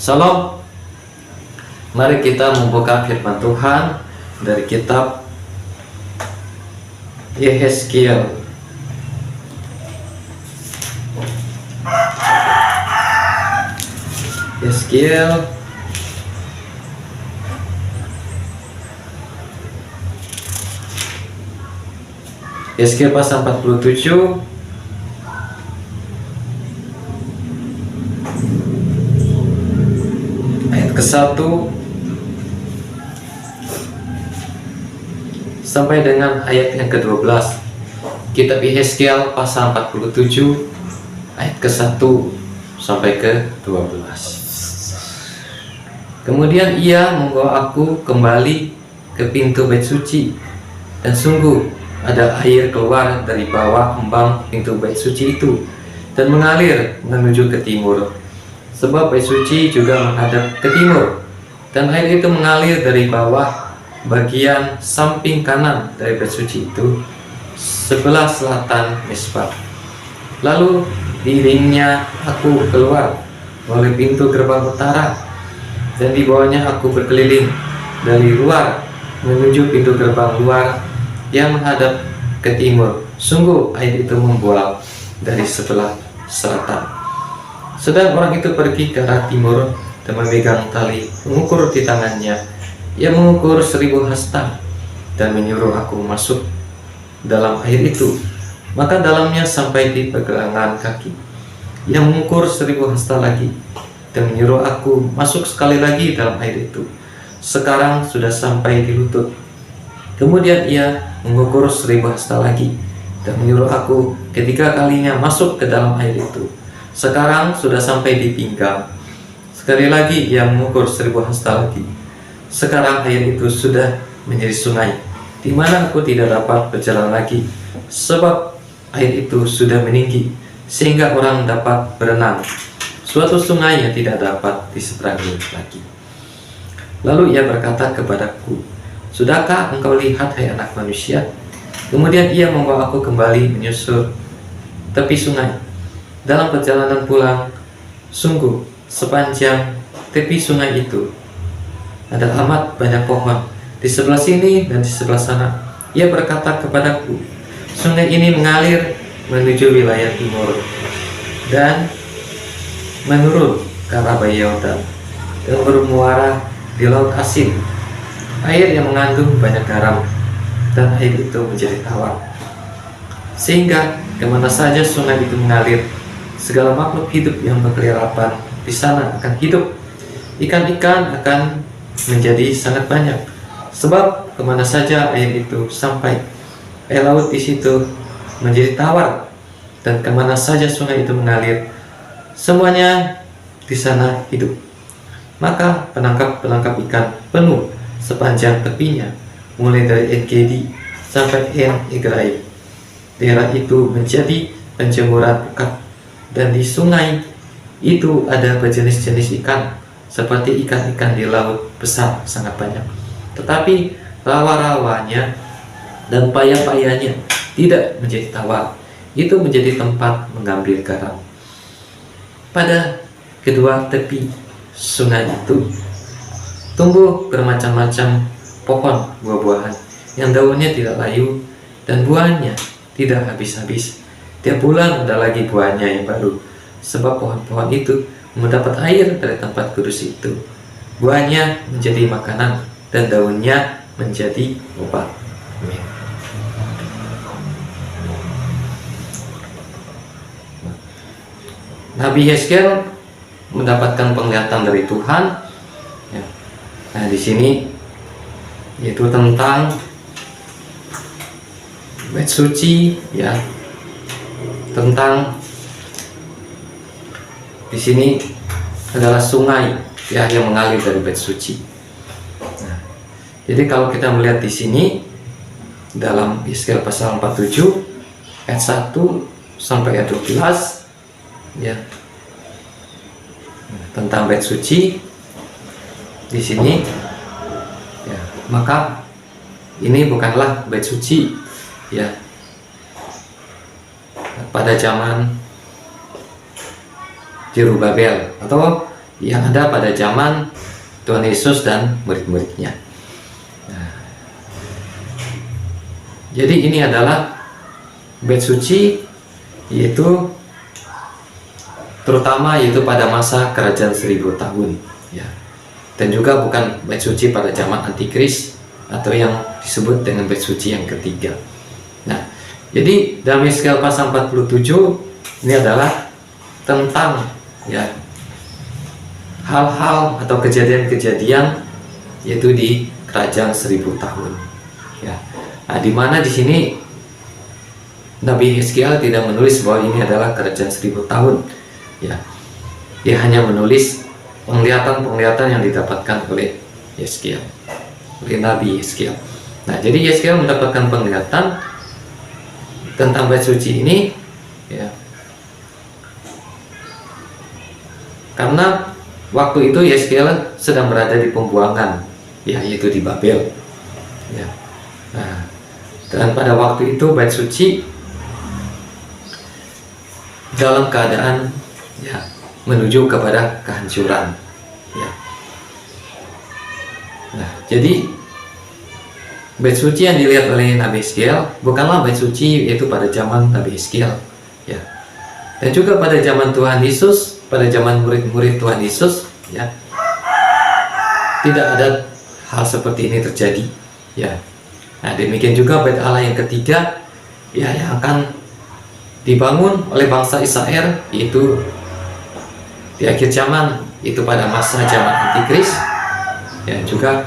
Salam. Mari kita membuka firman Tuhan dari kitab Yehezkiel. Yehezkiel pasal 47 ayat ke-1 sampai dengan ayat yang ke-12. Kitab Yehezkiel pasal 47 ayat ke-1 sampai ke-12. Kemudian ia membawa aku kembali ke pintu bait suci, dan sungguh ada air keluar dari bawah embang pintu bait suci itu dan mengalir menuju ke timur, sebab bait suci juga menghadap ke timur, dan air itu mengalir dari bawah bagian samping kanan dari bait suci itu sebelah selatan Mezbah. Lalu diiringnya aku keluar melalui pintu gerbang utara, dan di bawahnya aku berkeliling dari luar menuju pintu gerbang luar yang menghadap ke timur. Sungguh air itu membual dari sebelah selatan. Sedang orang itu pergi ke arah timur dan memegang tali mengukur di tangannya. Ia mengukur 1000 hasta dan menyuruh aku masuk dalam air itu, maka dalamnya sampai di pergelangan kaki. Ia mengukur 1000 hasta lagi dan menyuruh aku masuk sekali lagi dalam air itu. Sekarang sudah sampai di lutut. Kemudian ia mengukur 1000 hasta lagi dan menyuruh aku ketiga kalinya masuk ke dalam air itu. Sekarang sudah sampai di pinggang. Sekali lagi ia mengukur 1000 hasta lagi. Sekarang air itu sudah menjadi sungai, di mana aku tidak dapat berjalan lagi, sebab air itu sudah meninggi sehingga orang dapat berenang. Suatu sungai yang tidak dapat diseberangi lagi. Lalu ia berkata kepadaku, "Sudahkah engkau lihat, hai anak manusia?" Kemudian ia membawa aku kembali menyusur tepi sungai. Dalam perjalanan pulang, sungguh sepanjang tepi sungai itu ada amat banyak pohon di sebelah sini dan di sebelah sana. Ia berkata kepadaku, "Sungai ini mengalir menuju wilayah timur dan menurun ke arah Bayi Yordan dan bermuara di laut asin, air yang mengandung banyak garam, dan air itu menjadi tawar, sehingga kemana saja sungai itu mengalir, segala makhluk hidup yang berkeliaran di sana akan hidup. Ikan-ikan akan menjadi sangat banyak, sebab kemana saja air itu sampai, air laut di situ menjadi tawar, dan kemana saja sungai itu mengalir, semuanya di sana hidup. Maka penangkap-penangkap ikan penuh sepanjang tepinya, mulai dari En-Gedi sampai En-Eglaim. Daerah itu menjadi penjemuran pekat, dan di sungai itu ada berjenis-jenis ikan, seperti ikan-ikan di laut besar sangat banyak. Tetapi rawa-rawanya dan paya-payanya tidak menjadi tawar, itu menjadi tempat mengambil garam. Pada kedua tepi sungai itu tumbuh bermacam-macam pohon buah-buahan yang daunnya tidak layu dan buahnya tidak habis-habis. Tiap bulan ada lagi buahnya yang baru, sebab pohon-pohon itu mendapat air dari tempat kudus itu. Buahnya menjadi makanan dan daunnya menjadi obat. Amin. Nabi Yehezkiel mendapatkan penglihatan dari Tuhan. Nah, di sini yaitu tentang bait suci, ya, tentang di sini adalah sungai, ya, yang mengalir dari bait suci. Nah, jadi kalau kita melihat di sini dalam Yehezkiel pasal 47 ayat 1 sampai ayat 12, ya, tentang bait suci di sini, ya, maka ini bukanlah bait suci, ya, pada zaman Zerubabel atau yang ada pada zaman Tuhan Yesus dan murid-muridnya. Nah, jadi ini adalah bait suci, yaitu terutama yaitu pada masa kerajaan 1000 tahun, ya. Dan juga bukan bait suci pada zaman antikris atau yang disebut dengan bait suci yang ketiga. Nah, jadi dalam Yeskiel pasal 47 ini adalah tentang, ya, hal-hal atau kejadian-kejadian yaitu di kerajaan 1000 tahun. Ya. Nah, di mana di sini Nabi Yeskiel tidak menulis bahwa ini adalah kerajaan 1000 tahun. Ya. Dia hanya menulis penglihatan-penglihatan yang didapatkan oleh Yeskiel, oleh Nabi Yeskiel. Nah, jadi Yeskiel mendapatkan penglihatan tentang bait suci ini, ya, karena waktu itu Yeskiel sedang berada di pembuangan, ya, yaitu di Babel, ya. Nah, dan pada waktu itu bait suci dalam keadaan, ya, menuju kepada kehancuran, ya. Nah, jadi bait suci yang dilihat oleh Nabi Yeskiel bukanlah bait suci yaitu pada zaman Nabi Yeskiel, ya. Dan juga pada zaman Tuhan Yesus, pada zaman murid-murid Tuhan Yesus, ya, tidak ada hal seperti ini terjadi, ya. Nah, demikian juga bait Allah yang ketiga, ya, yang akan dibangun oleh bangsa Israel, yaitu di akhir zaman, itu pada masa zaman antikris, ya, juga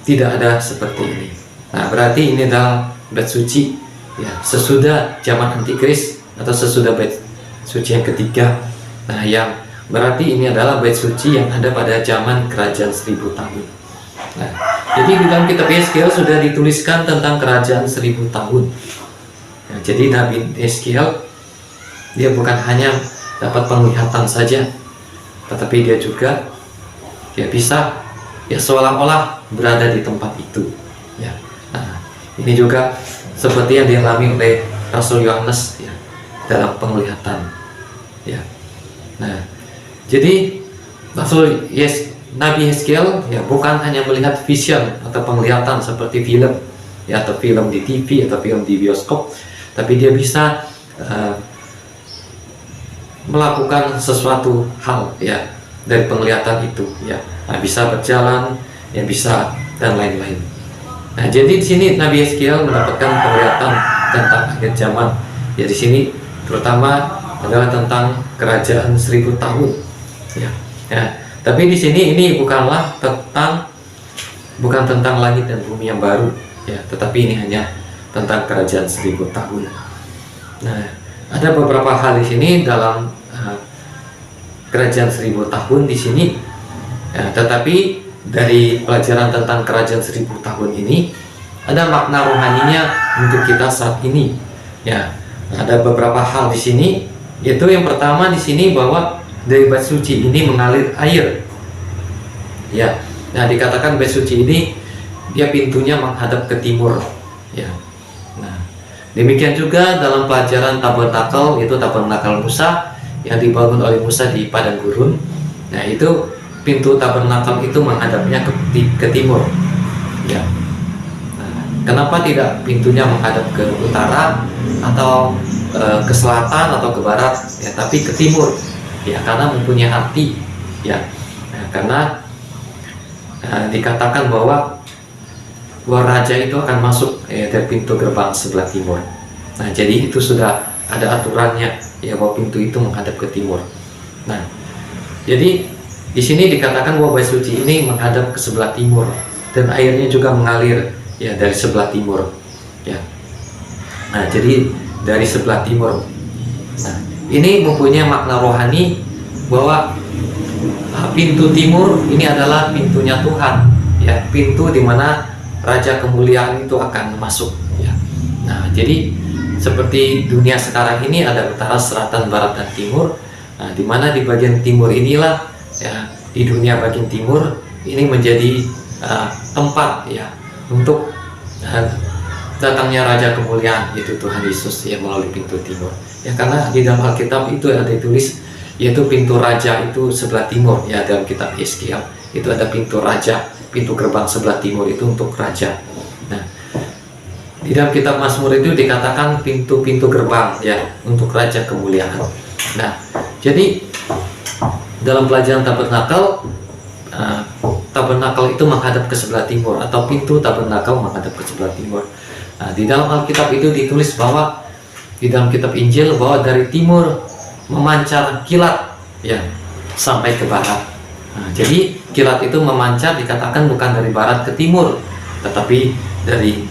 tidak ada seperti ini. Nah, berarti ini adalah bait suci, ya, sesudah zaman antikris atau sesudah bait suci yang ketiga. Nah, yang berarti ini adalah bait suci yang ada pada zaman kerajaan 1000 tahun. Nah, jadi di dalam kitab Yeskiel sudah dituliskan tentang kerajaan 1000 tahun. Nah, jadi Nabi Yeskiel dia bukan hanya dapat penglihatan saja, tetapi dia juga, ya, bisa, ya, seolah-olah berada di tempat itu, ya. Nah, ini juga seperti yang dialami oleh Rasul Yohanes, ya, dalam penglihatan, ya. Nah, jadi Nabi Yeskiel, ya, bukan hanya melihat vision atau penglihatan seperti film, ya, atau film di TV atau film di bioskop, tapi dia bisa melakukan sesuatu hal, ya, dari penglihatan itu, ya. Nah, bisa berjalan, ya, bisa, dan lain-lain. Nah, jadi di sini Nabi Yeskiel mendapatkan penglihatan tentang akhir zaman, ya. Di sini terutama adalah tentang kerajaan 1000 tahun, ya. Ya, tapi di sini ini bukan tentang langit dan bumi yang baru, ya, tetapi ini hanya tentang kerajaan 1000 tahun. Nah, ada beberapa hal di sini dalam kerajaan 1000 tahun di sini, ya, tetapi dari pelajaran tentang kerajaan 1000 tahun ini ada makna rohaninya untuk kita saat ini, ya. Ada beberapa hal di sini, yaitu yang pertama di sini bahwa dari bait suci ini mengalir air, ya. Nah, dikatakan bait suci ini dia pintunya menghadap ke timur, ya. Nah, demikian juga dalam pelajaran tabernakel, yaitu tabernakel Musa yang dibangun oleh Musa di padang gurun. Nah, itu pintu tabernakel itu menghadapnya ke timur, ya. Nah, kenapa tidak pintunya menghadap ke utara atau ke selatan atau ke barat, ya, tapi ke timur, ya, karena mempunyai arti, ya. Nah, karena dikatakan bahwa raja itu akan masuk, ya, dari pintu gerbang sebelah timur. Nah, jadi itu sudah ada aturannya, ya, bahwa pintu itu menghadap ke timur. Nah, jadi di sini dikatakan bahwa bait suci ini menghadap ke sebelah timur dan airnya juga mengalir, ya, dari sebelah timur, ya. Nah, jadi dari sebelah timur. Nah, ini mempunyai makna rohani bahwa pintu timur ini adalah pintunya Tuhan, ya, pintu di mana Raja Kemuliaan itu akan masuk, ya. Nah, jadi seperti dunia sekarang ini ada utara, selatan, barat, dan timur. Nah, di mana di bagian timur inilah, ya, di dunia bagian timur ini menjadi tempat, ya, untuk datangnya Raja Kemuliaan, yaitu Tuhan Yesus, ya, melalui pintu timur, ya. Karena di dalam Alkitab itu ada ditulis yaitu pintu raja itu sebelah timur ya. Dalam kitab Yeskiel itu ada pintu raja, pintu gerbang sebelah timur itu untuk raja. Nah, di dalam kitab Mazmur itu dikatakan pintu-pintu gerbang ya untuk raja kemuliaan. Nah, jadi dalam pelajaran tabernakel, tabernakel itu menghadap ke sebelah timur, atau pintu tabernakel menghadap ke sebelah timur. Nah, di dalam Alkitab itu ditulis bahwa di dalam kitab Injil bahwa dari timur memancar kilat ya sampai ke barat. Nah, jadi kilat itu memancar dikatakan bukan dari barat ke timur, tetapi dari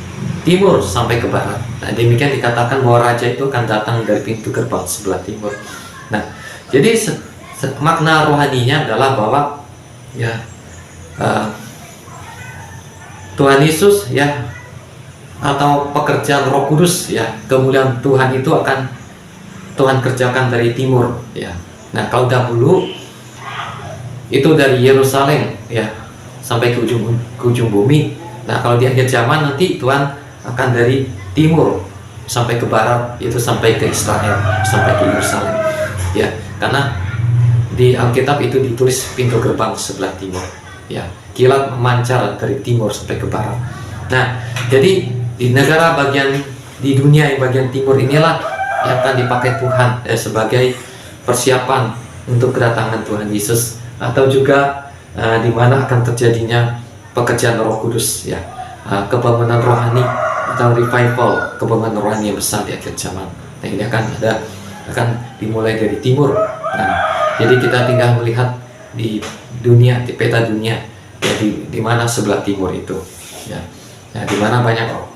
timur sampai ke barat. Nah, demikian dikatakan bahwa raja itu akan datang dari pintu gerbang sebelah timur. Nah, jadi makna rohaninya adalah bahwa ya Tuhan Yesus ya, atau pekerjaan Roh Kudus ya, kemuliaan Tuhan itu akan Tuhan kerjakan dari timur ya. Nah, kalau dahulu itu dari Yerusalem ya sampai ke ujung bumi. Nah, kalau di akhir zaman nanti Tuhan akan dari timur sampai ke barat, itu sampai ke Israel, sampai ke Yerusalem ya. Karena di Alkitab itu ditulis pintu gerbang sebelah timur ya, kilat memancar dari timur sampai ke barat. Nah, jadi di negara bagian, di dunia yang bagian timur inilah yang akan dipakai Tuhan sebagai persiapan untuk kedatangan Tuhan Yesus, atau juga di mana akan terjadinya pekerjaan Roh Kudus ya, kebangunan rohani atau revival, kebangunan rohani yang besar di akhir zaman. Nah, ini akan dimulai dari timur. Nah, jadi kita tinggal melihat di dunia, di peta dunia ya, di mana sebelah timur itu ya. Nah, di mana banyak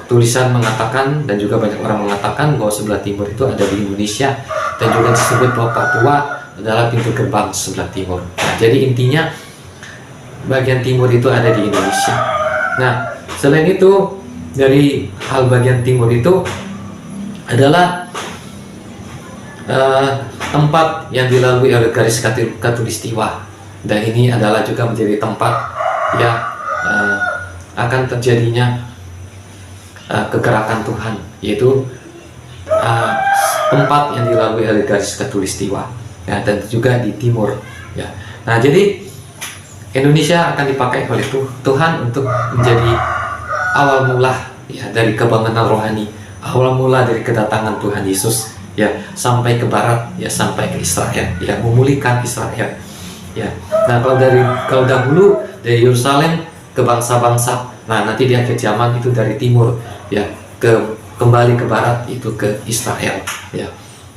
tulisan mengatakan dan juga banyak orang mengatakan bahwa sebelah timur itu ada di Indonesia, dan juga disebut bahwa Papua adalah pintu gerbang sebelah timur. Nah, jadi intinya bagian timur itu ada di Indonesia. Nah, selain itu, dari hal bagian timur itu adalah tempat yang dilalui oleh garis khatulistiwa, dan ini adalah juga menjadi tempat yang akan terjadinya kegerakan Tuhan, yaitu tempat yang dilalui oleh garis khatulistiwa ya, dan juga di timur ya. Nah, jadi Indonesia akan dipakai oleh Tuhan untuk menjadi awal mula ya dari kebangunan rohani, awal mula dari kedatangan Tuhan Yesus ya, sampai ke barat ya, sampai ke Israel ya, memulihkan Israel ya. Nah, kalau dahulu dari Yerusalem ke bangsa-bangsa, nah nanti di akhir zaman itu dari timur ya, kembali ke barat itu ke Israel ya.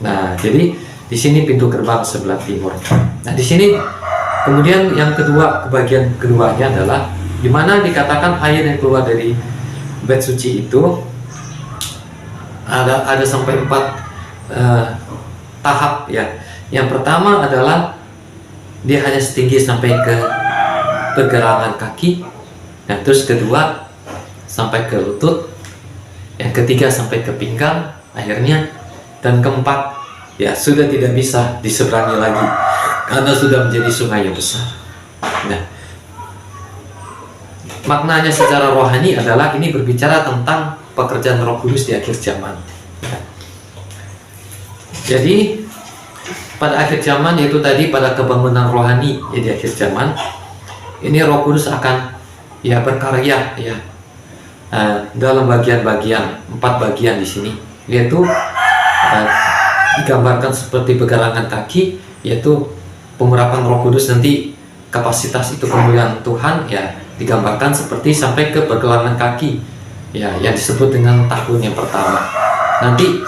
Nah, jadi di sini pintu gerbang sebelah timur. Nah, di sini kemudian yang kedua, bagian keduanya adalah di mana dikatakan air yang keluar dari bait suci itu ada sampai 4 tahap ya. Yang pertama adalah dia hanya setinggi sampai ke pergelangan kaki. Nah, terus kedua sampai ke lutut, yang ketiga sampai ke pinggang akhirnya, dan keempat ya sudah tidak bisa diseberangi lagi karena sudah menjadi sungai yang besar. Nah, maknanya secara rohani adalah ini berbicara tentang pekerjaan Roh Kudus di akhir zaman. Jadi pada akhir zaman, yaitu tadi pada kebangunan rohani ya, di akhir zaman ini Roh Kudus akan ya berkarya ya dalam bagian-bagian, 4 bagian di sini, yaitu digambarkan seperti pergelangan kaki, yaitu pengurapan Roh Kudus. Nanti kapasitas itu kemuliaan Tuhan ya digambarkan seperti sampai ke pergelangan kaki ya, yang disebut dengan tahun yang pertama. Nanti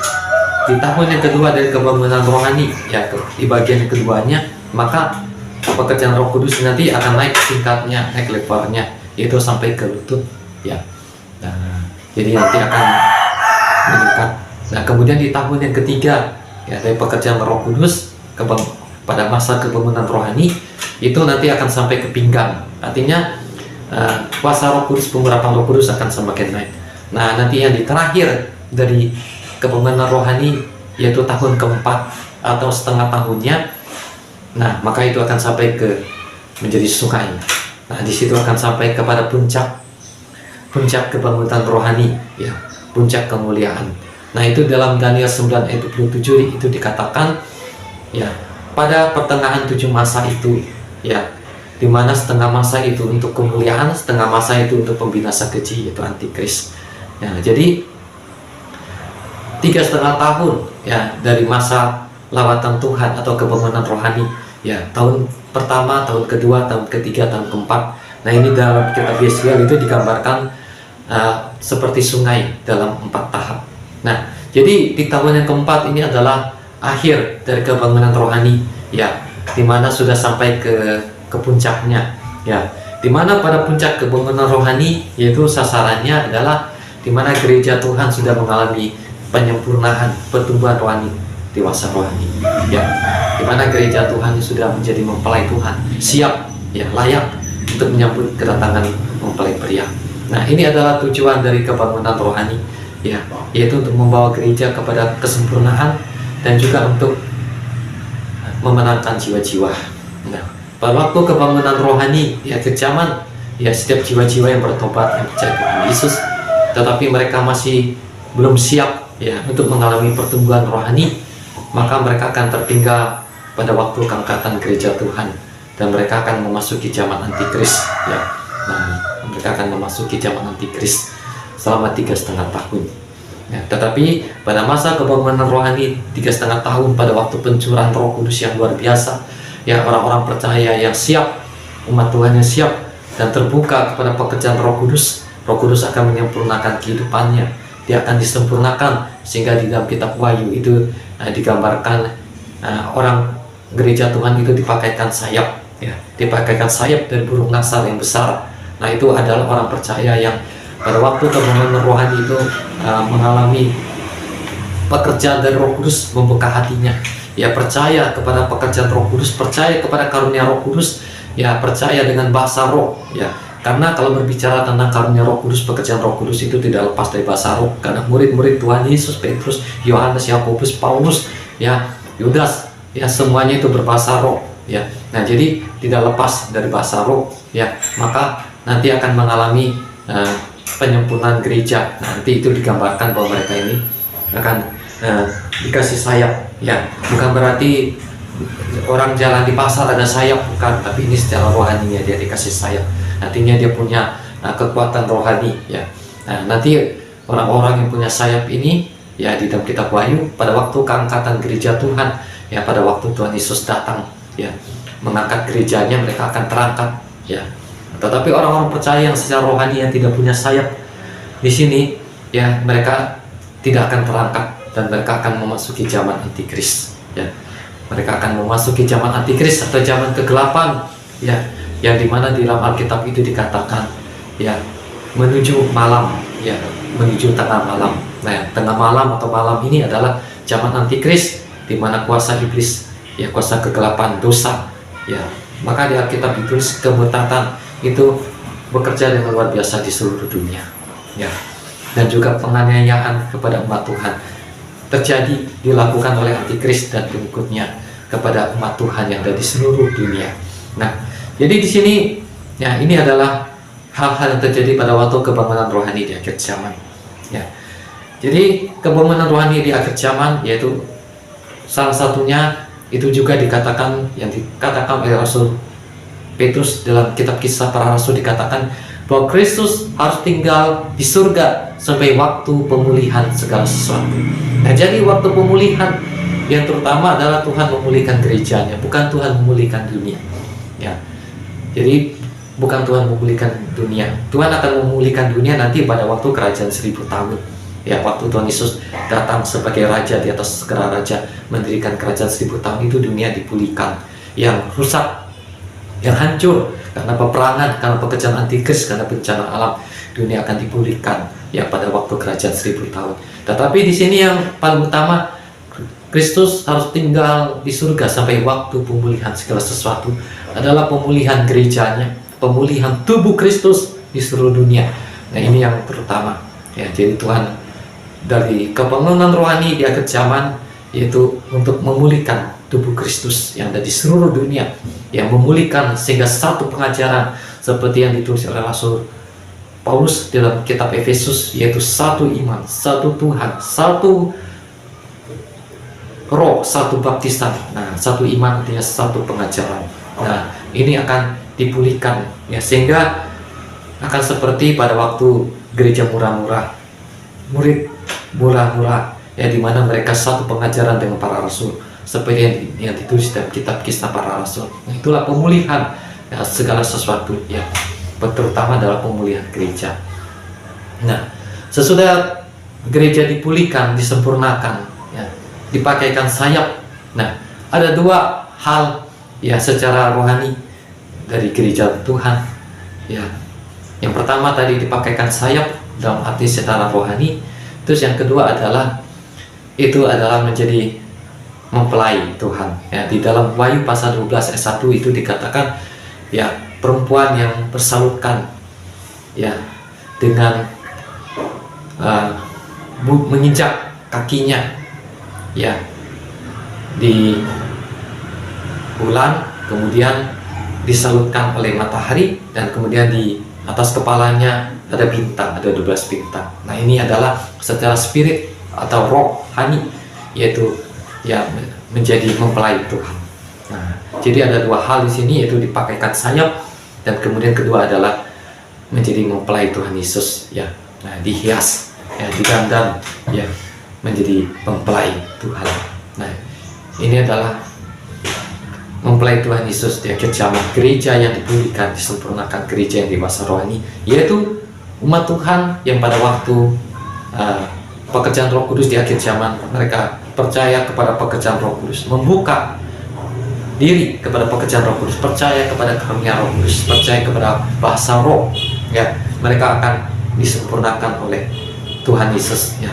di tahun yang kedua dari kebangunan rohani ya, di bagian yang keduanya, maka pekerjaan Roh Kudus nanti akan naik tingkatnya, naik levelnya, yaitu sampai ke lutut ya. Nah, jadi nanti akan meningkat. Nah, kemudian di tahun yang ketiga ya dari pekerjaan Roh Kudus pada masa kebangunan rohani itu nanti akan sampai ke pinggang. Artinya kuasa Roh Kudus, pengurapan Roh Kudus akan semakin naik. Nah, nanti yang di terakhir dari kebangunan rohani, yaitu tahun keempat atau setengah tahunnya, nah maka itu akan sampai ke menjadi sungai. Nah, di situ akan sampai kepada puncak kebangunan rohani ya, puncak kemuliaan. Nah, itu dalam Daniel 9 ayat 27 itu dikatakan ya pada pertengahan 7 masa itu, ya di mana setengah masa itu untuk kemuliaan, setengah masa itu untuk pembinasa keji, yaitu antikris. Ya, jadi 3,5 tahun ya dari masa lawatan Tuhan atau kebangunan rohani, ya tahun pertama, tahun kedua, tahun ketiga, tahun keempat. Nah, ini dalam kitab Yeskiel itu digambarkan seperti sungai dalam 4 tahap. Nah, jadi di tahun yang keempat ini adalah akhir dari kebangunan rohani, ya dimana sudah sampai ke puncaknya, ya dimana pada puncak kebangunan rohani, yaitu sasarannya adalah dimana gereja Tuhan sudah mengalami penyempurnaan, pertumbuhan rohani, dewasa rohani, ya dimana gereja Tuhan sudah menjadi mempelai Tuhan, siap, ya layak untuk menyambut kedatangan mempelai pria. Nah, ini adalah tujuan dari kebangunan rohani, ya yaitu untuk membawa gereja kepada kesempurnaan dan juga untuk memenangkan jiwa-jiwa. Nah, pada waktu kebangunan rohani di akhir zaman, ya setiap jiwa-jiwa yang bertobat, yang percaya kepada Yesus, tetapi mereka masih belum siap ya untuk mengalami pertumbuhan rohani, maka mereka akan tertinggal pada waktu keangkatan gereja Tuhan, dan mereka akan memasuki zaman antikris, ya. Nah, mereka akan memasuki zaman antikris selama 3,5 tahun. Ya, tetapi pada masa kebangunan rohani 3,5 tahun, pada waktu pencurahan Roh Kudus yang luar biasa, ya orang-orang percaya yang siap, umat Tuhan yang siap dan terbuka kepada pekerjaan Roh Kudus akan menyempurnakan kehidupannya. Dia akan disempurnakan, sehingga di dalam kitab Wahyu itu digambarkan orang gereja Tuhan itu dipakaikan sayap, ya dipakaikan sayap dari burung nasar yang besar. Nah, itu adalah orang percaya yang pada waktu kebangunan rohani itu mengalami pekerjaan dari Roh Kudus, membuka hatinya, ya percaya kepada pekerjaan Roh Kudus, percaya kepada karunia Roh Kudus, ya percaya dengan bahasa roh, ya karena kalau berbicara tentang karunia Roh Kudus, pekerjaan Roh Kudus itu tidak lepas dari bahasa roh, karena murid-murid Tuhan Yesus, Petrus, Yohanes, Yakobus, Paulus, ya Yudas, ya semuanya itu berbahasa roh, ya. Nah, jadi tidak lepas dari bahasa roh, ya maka nanti akan mengalami penyempurnaan gereja. Nanti itu digambarkan bahwa mereka ini akan dikasih sayap, ya bukan berarti orang jalan di pasar ada sayap, bukan, tapi ini secara rohaninya dia dikasih sayap, nantinya dia punya kekuatan rohani, ya. Nah, nanti orang-orang yang punya sayap ini, ya di dalam kitab Wahyu, pada waktu keangkatan gereja Tuhan, ya pada waktu Tuhan Yesus datang, ya mengangkat gerejanya, mereka akan terangkat, ya. Tetapi orang-orang percaya yang secara rohani yang tidak punya sayap di sini, ya mereka tidak akan terangkat, dan mereka akan memasuki zaman antikris, ya. Mereka akan memasuki zaman antikris atau zaman kegelapan, ya yang dimana di dalam Alkitab itu dikatakan, ya menuju malam, ya menuju tengah malam. Nah, tengah malam atau malam ini adalah zaman antikris, di mana kuasa iblis, ya kuasa kegelapan dosa, ya maka di Alkitab ditulis kemurtatan itu bekerja dengan luar biasa di seluruh dunia, ya dan juga penganiayaan kepada umat Tuhan terjadi, dilakukan oleh antikris dan pengikutnya kepada umat Tuhan yang ada di seluruh dunia. Nah, jadi di sini, ya ini adalah hal-hal yang terjadi pada waktu kebangunan rohani di akhir zaman, ya. Jadi kebangunan rohani di akhir zaman, yaitu salah satunya itu juga dikatakan, yang dikatakan oleh Rasul Petrus dalam kitab Kisah Para Rasul, dikatakan bahwa Kristus harus tinggal di surga sampai waktu pemulihan segala sesuatu. Nah, jadi waktu pemulihan yang terutama adalah Tuhan memulihkan gerejanya, bukan Tuhan memulihkan dunia, ya. Jadi bukan Tuhan memulihkan dunia, Tuhan akan memulihkan dunia nanti pada waktu kerajaan 1000 tahun, ya waktu Tuhan Yesus datang sebagai raja di atas segala raja, mendirikan kerajaan 1000 tahun itu dunia dipulihkan, yang rusak, yang hancur karena peperangan, karena pekerjaan antikris, karena bencana alam, dunia akan dipulihkan, ya pada waktu kerajaan 1000 tahun. Tetapi di sini yang paling utama, Kristus harus tinggal di surga sampai waktu pemulihan segala sesuatu, adalah pemulihan gerejanya, pemulihan tubuh Kristus di seluruh dunia. Nah, ini yang terutama, ya. Jadi Tuhan dari kebangunan rohani di akhir zaman, yaitu untuk memulihkan tubuh Kristus yang ada di seluruh dunia, yang memulihkan sehingga satu pengajaran seperti yang ditulis oleh Rasul Paulus dalam kitab Efesus, yaitu satu iman, satu Tuhan, satu roh, satu baptisan. Nah, satu iman artinya satu pengajaran. Nah, ini akan dipulihkan ya, sehingga akan seperti pada waktu gereja murah-murah, murid murah-murah ya, di mana mereka satu pengajaran dengan para rasul seperti yang ditulis dalam kitab Kisah Para Rasul. Itulah pemulihan ya, segala sesuatu ya, terutama adalah pemulihan gereja. Nah, sesudah gereja dipulihkan, disempurnakan ya, dipakaikan sayap. Nah, ada dua hal ya secara rohani dari gereja Tuhan ya. Yang pertama tadi dipakaikan sayap dalam arti secara rohani. Terus yang kedua adalah menjadi mempelai Tuhan ya. Di dalam Wahyu pasal 12 ayat 1 itu dikatakan ya, perempuan yang bersalutkan ya dengan menginjak kakinya ya di bulan, kemudian disalutkan oleh matahari, dan kemudian di atas kepalanya ada bintang, ada 12 bintang. Nah, ini adalah secara spirit atau rohani, yaitu ya menjadi mempelai Tuhan. Nah, jadi ada dua hal di sini, yaitu dipakaikan sayap, dan kemudian kedua adalah menjadi mempelai Tuhan Yesus ya. Nah, dihias ya, digandam ya, menjadi mempelai Tuhan. Nah, ini adalah mempelai Tuhan Yesus di akhir zaman, gereja yang dipulihkan, disempurnakan, gereja yang dewasa rohani, yaitu umat Tuhan yang pada waktu pekerjaan Roh Kudus di akhir zaman, mereka percaya kepada pekerjaan Roh Kudus, membuka diri kepada pekerjaan Roh Kudus, percaya kepada karunia Roh Kudus, percaya kepada bahasa roh ya, mereka akan disempurnakan oleh Tuhan Yesus ya,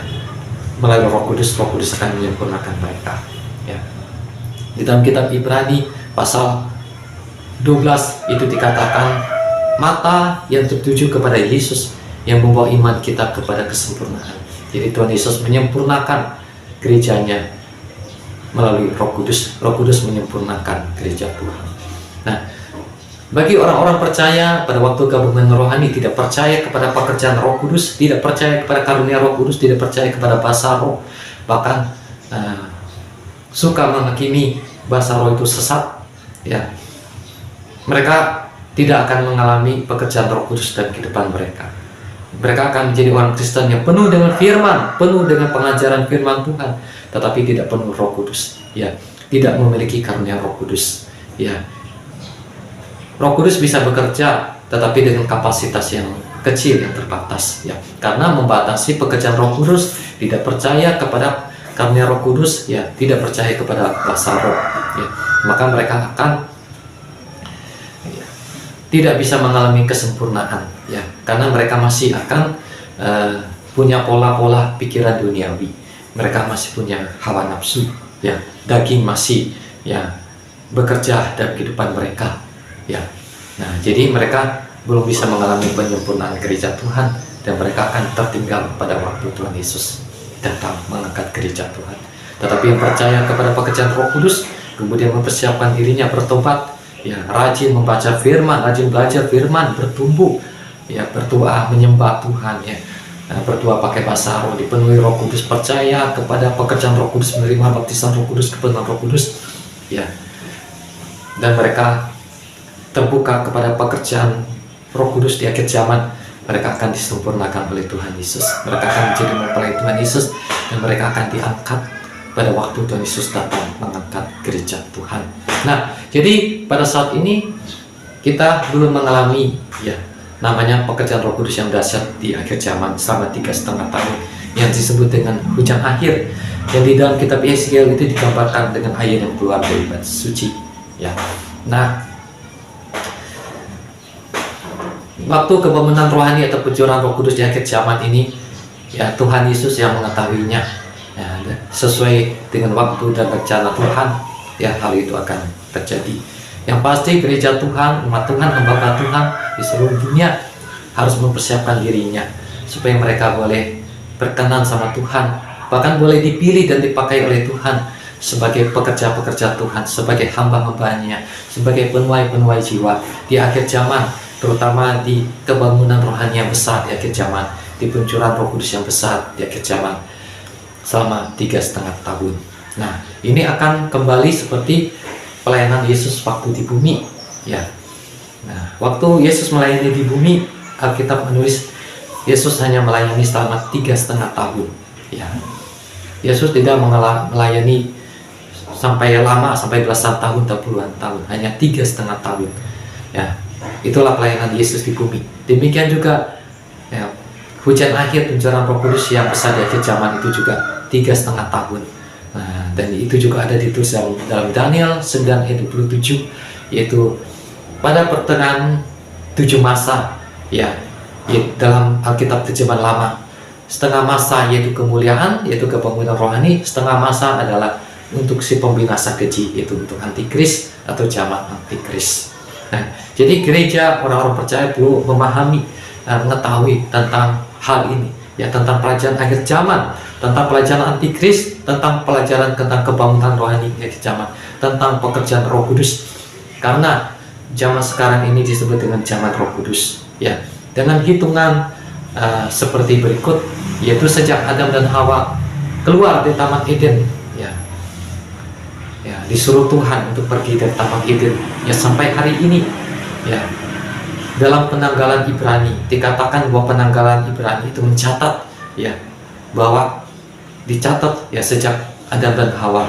melalui Roh Kudus. Roh Kudus akan menyempurnakan mereka ya. Di dalam kitab Ibrani pasal 12 itu dikatakan mata yang tertuju kepada Yesus yang membawa iman kita kepada kesempurnaan. Jadi Tuhan Yesus menyempurnakan gerejanya melalui Roh Kudus. Roh Kudus menyempurnakan gereja Tuhan. Nah, bagi orang-orang percaya pada waktu gabungan rohani, tidak percaya kepada pekerjaan Roh Kudus, tidak percaya kepada karunia Roh Kudus, tidak percaya kepada bahasa roh, bahkan suka menghakimi bahasa roh itu sesat ya, mereka tidak akan mengalami pekerjaan Roh Kudus dalam kehidupan mereka. Mereka akan menjadi orang Kristen yang penuh dengan firman, penuh dengan pengajaran firman Tuhan, tetapi tidak penuh Roh Kudus ya, tidak memiliki karunia Roh Kudus ya. Roh Kudus bisa bekerja tetapi dengan kapasitas yang kecil, yang terbatas ya, karena membatasi pekerjaan Roh Kudus, tidak percaya kepada karunia Roh Kudus ya, tidak percaya kepada bahasa roh ya, maka mereka akan tidak bisa mengalami kesempurnaan ya, karena mereka masih akan punya pola-pola pikiran duniawi, mereka masih punya hawa nafsu ya, daging masih ya bekerja dalam kehidupan mereka ya. Nah, jadi mereka belum bisa mengalami penyempurnaan gereja Tuhan, dan mereka akan tertinggal pada waktu Tuhan Yesus datang mengangkat gereja Tuhan. Tetapi yang percaya kepada pekerjaan Roh Kudus, kemudian mempersiapkan dirinya bertobat ya, rajin membaca firman, rajin belajar firman, bertumbuh ya, berdoa menyembah Tuhan ya, berdoa pakai bahasa roh, dipenuhi Roh Kudus, percaya kepada pekerjaan Roh Kudus, menerima baptisan Roh Kudus, kepenuhan Roh Kudus ya, dan mereka terbuka kepada pekerjaan Roh Kudus di akhir zaman, mereka akan disempurnakan oleh Tuhan Yesus. Mereka akan menjadi mempelai Tuhan Yesus, dan mereka akan diangkat pada waktu Tuhan Yesus datang mengangkat gereja Tuhan. Nah, jadi pada saat ini kita belum mengalami ya namanya pekerjaan Roh Kudus yang dahsyat di akhir zaman selama 3,5 tahun yang disebut dengan hujan akhir, yang di dalam kitab Yeskiel itu digambarkan dengan air yang keluar dari bait suci ya. Nah, waktu kebangunan rohani atau pencurahan Roh Kudus di akhir zaman ini ya, Tuhan Yesus yang mengetahuinya ya, sesuai dengan waktu dan rencana Tuhan ya, hal itu akan terjadi. Yang pasti gereja Tuhan, umat Tuhan, hamba Tuhan di seluruh dunia harus mempersiapkan dirinya supaya mereka boleh berkenan sama Tuhan, bahkan boleh dipilih dan dipakai oleh Tuhan sebagai pekerja-pekerja Tuhan, sebagai hamba-hambanya, sebagai penuai-penuai jiwa di akhir zaman, terutama di kebangunan rohani yang besar di akhir zaman, di pencurahan Roh Kudus yang besar di akhir zaman selama 3,5 tahun Nah, ini akan kembali seperti pelayanan Yesus waktu di bumi, ya. Nah, waktu Yesus melayani di bumi, Alkitab menulis Yesus hanya melayani selama 3,5 tahun, ya. Yesus tidak melayani sampai lama, sampai belasan tahun atau puluhan tahun, hanya 3,5 tahun, ya. Itulah pelayanan Yesus di bumi. Demikian juga, ya, hujan akhir pencurahan Roh Kudus yang besar di akhir zaman itu juga 3,5 tahun. Nah, dan itu juga ada ditulis dalam Daniel 9 ayat 27, yaitu pada pertengahan 7 masa, ya, dalam Alkitab terjemahan lama. Setengah masa yaitu kemuliaan, yaitu kepemimpinan rohani. Setengah masa adalah untuk si pembinasa keji, yaitu untuk antikris atau zaman antikris. Nah, jadi gereja, orang-orang percaya perlu memahami, mengetahui tentang hal ini, ya, tentang pelajaran akhir zaman, tentang pelajaran antikris, tentang pelajaran tentang kebangunan rohani akhir zaman, tentang pekerjaan Roh Kudus. Karena zaman sekarang ini disebut dengan zaman Roh Kudus, ya, dengan hitungan seperti berikut, yaitu sejak Adam dan Hawa keluar dari Taman Eden, ya, disuruh Tuhan untuk pergi dari Taman Eden, ya, sampai hari ini, ya. Dalam penanggalan Ibrani dikatakan bahwa penanggalan Ibrani itu mencatat, ya, bahwa dicatat, ya, sejak Adam dan Hawa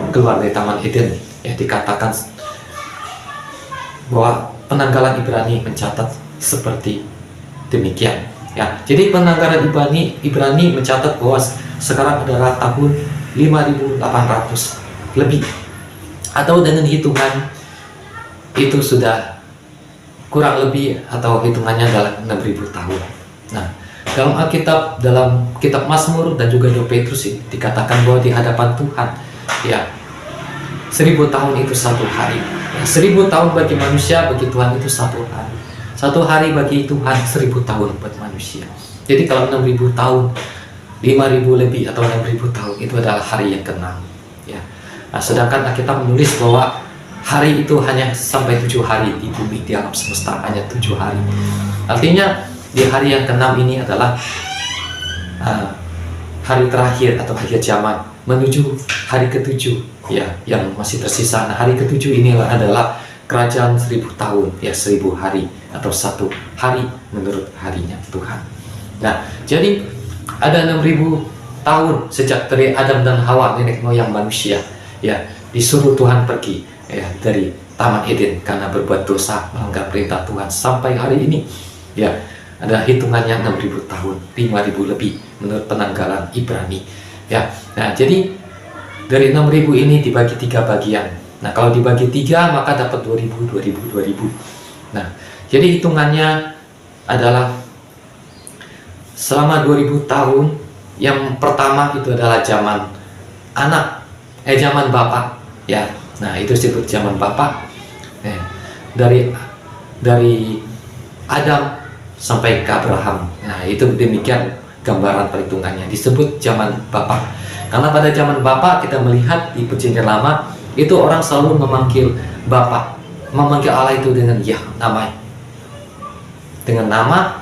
keluar dari Taman Eden, ya, dikatakan bahwa penanggalan Ibrani mencatat seperti demikian, ya. Jadi penanggalan Ibrani mencatat bahwa sekarang adalah tahun 5.800 lebih, atau dengan hitungan itu sudah kurang lebih, atau hitungannya adalah 6.000 tahun. Nah, dalam Alkitab, dalam kitab Mazmur dan juga Doa Petrus ini dikatakan bahwa di hadapan Tuhan, ya, 1000 tahun itu satu hari, ya, 1000 tahun bagi manusia, bagi Tuhan itu satu hari. Satu hari bagi Tuhan 1000 tahun buat manusia. Jadi kalau 6.000 tahun, 5.000 lebih atau 6.000 tahun itu adalah hari yang ke-6, ya. Nah, sedangkan Alkitab menulis bahwa hari itu hanya sampai 7 hari di bumi, di alam semesta hanya 7 hari. Artinya di hari yang ke-6 ini adalah hari terakhir atau akhir zaman menuju hari ke-7, ya, yang masih tersisa. Nah, hari ke-7 ini adalah kerajaan 1000 tahun, ya, 1000 hari atau satu hari menurut harinya Tuhan. Nah, jadi ada 6.000 tahun sejak dari Adam dan Hawa, nenek moyang manusia, ya, disuruh Tuhan pergi, ya, dari Taman Eden karena berbuat dosa, melanggar perintah Tuhan, sampai hari ini, ya, ada hitungannya 6.000 tahun, 5.000 lebih menurut penanggalan Ibrani, ya. Nah, jadi dari 6.000 ini dibagi 3 bagian. Nah, kalau dibagi 3 maka dapat 2.000, 2.000, 2.000. Nah, jadi hitungannya adalah selama 2.000 tahun. Yang pertama itu adalah zaman zaman Bapa, ya. Nah, itu disebut zaman Bapa. Dari Adam sampai ke Abraham. Nah, itu demikian gambaran perhitungannya, disebut zaman Bapa. Karena pada zaman Bapa kita melihat di Perjanjian Lama itu orang selalu memanggil Bapa, memanggil Allah itu dengan dengan nama.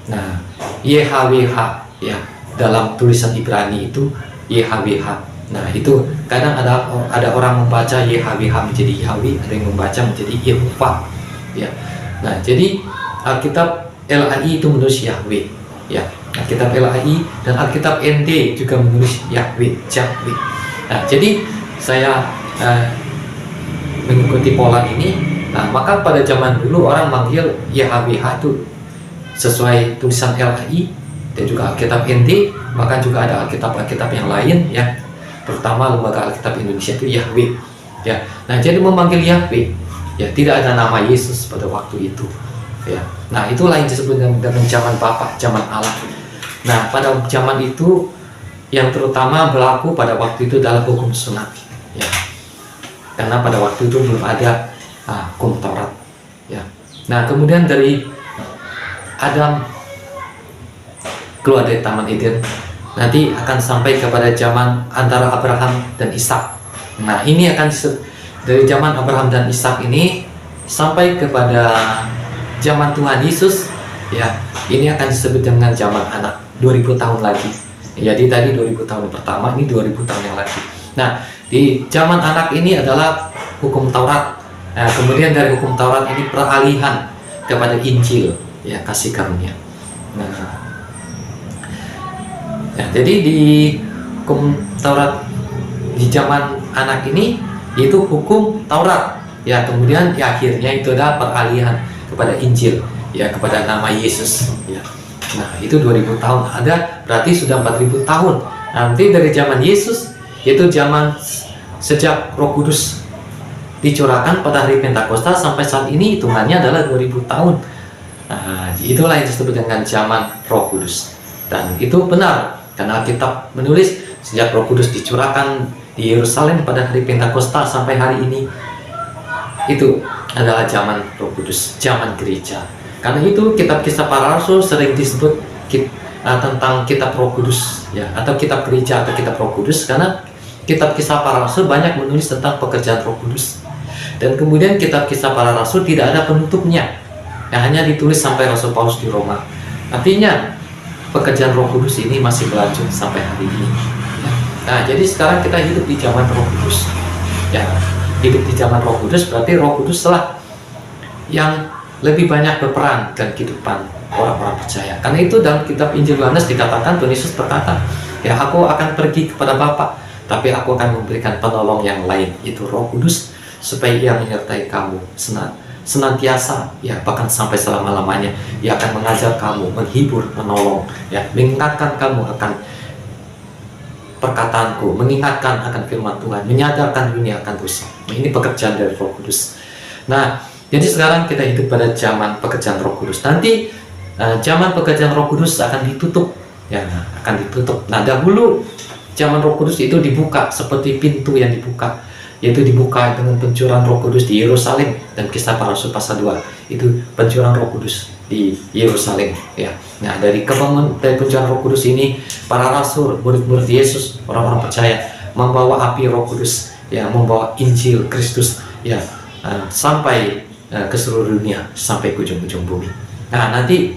Nah, YHWH, ya, dalam tulisan Ibrani itu YHWH. Nah, itu kadang ada orang membaca YHWH menjadi Yahweh, ada yang membaca menjadi Yehovah, ya. Nah, jadi Alkitab LAI itu menulis Yahweh, ya. Alkitab LAI dan Alkitab ND juga menulis Yahweh. Nah, jadi saya mengikuti pola ini. Nah, maka pada zaman dulu orang manggil YHWH itu sesuai tulisan LAI dan juga Alkitab ND, bahkan juga ada Alkitab yang lain, ya. Terutama Lembaga Alkitab Indonesia itu Yahweh, ya. Nah, jadi memanggil Yahweh, ya, tidak ada nama Yesus pada waktu itu, ya. Nah, itulah yang disebut dengan zaman Bapa, zaman Allah. Nah, pada zaman itu yang terutama berlaku pada waktu itu adalah hukum sunat, ya. Karena pada waktu itu belum ada hukum Taurat, ya. Nah, kemudian dari Adam keluar dari Taman Eden, nanti akan sampai kepada zaman antara Abraham dan Ishak. Nah, ini akan dari zaman Abraham dan Ishak ini sampai kepada zaman Tuhan Yesus, ya. Ini akan disebut dengan zaman anak, 2000 tahun lagi, Jadi tadi 2000 tahun pertama, ini 2000 tahun yang lagi. Nah, di zaman anak ini adalah hukum Taurat. Nah, kemudian dari hukum Taurat ini peralihan kepada Injil, ya, kasih karunia. Nah, ya, jadi di hukum Taurat di zaman anak ini itu hukum Taurat, ya, kemudian ya, akhirnya itu adalah peralihan kepada Injil, ya, kepada nama Yesus, ya. Nah, itu 2000 tahun ada, berarti sudah 4000 tahun. Nanti dari zaman Yesus, yaitu zaman sejak Roh Kudus dicurahkan pada hari Pentakosta sampai saat ini, hitungannya adalah 2000 tahun. Nah, itulah yang disebut dengan zaman Roh Kudus. Dan itu benar, karena Alkitab menulis sejak Roh Kudus dicurahkan di Yerusalem pada hari Pentakosta sampai hari ini, itu adalah zaman Roh Kudus, zaman gereja. Karena itu kitab Kisah Para Rasul sering disebut tentang kitab Roh Kudus, ya, atau kitab gereja atau kitab Roh Kudus, karena kitab Kisah Para Rasul banyak menulis tentang pekerjaan Roh Kudus. Dan kemudian kitab Kisah Para Rasul tidak ada penutupnya, yang hanya ditulis sampai Rasul Paulus di Roma. Artinya pekerjaan Roh Kudus ini masih berlanjut sampai hari ini, ya. Nah, jadi sekarang kita hidup di zaman Roh Kudus, ya. Hidup di zaman Roh Kudus berarti Roh Kudus telah yang lebih banyak berperan dalam kehidupan orang-orang percaya. Karena itu dalam kitab Injil Yohanes dikatakan, Tuhan Yesus berkata, ya, aku akan pergi kepada Bapa, tapi aku akan memberikan penolong yang lain, itu Roh Kudus, supaya ia menyertai kamu senantiasa, ya, bahkan sampai selama-lamanya. Ia akan mengajar kamu, menghibur, menolong, ya, mengingatkan kamu akan perkataanku, mengingatkan akan firman Tuhan, menyadarkan dunia akan dosa. Ini pekerjaan dari Roh Kudus. Nah, jadi sekarang kita hidup pada zaman pekerjaan Roh Kudus. Nanti zaman pekerjaan Roh Kudus akan ditutup, ya, akan ditutup. Nah, dahulu zaman Roh Kudus itu dibuka seperti pintu yang dibuka, yaitu dibuka dengan pencurahan Roh Kudus di Yerusalem. Dan Kisah Para Rasul pasal 2 itu pencurahan Roh Kudus di Yerusalem, ya. Nah, dari pencurahan Roh Kudus ini, para rasul, murid-murid Yesus, orang-orang percaya membawa api Roh Kudus, ya, membawa Injil Kristus, ya, sampai ke seluruh dunia, sampai ke ujung-ujung bumi. Nah, nanti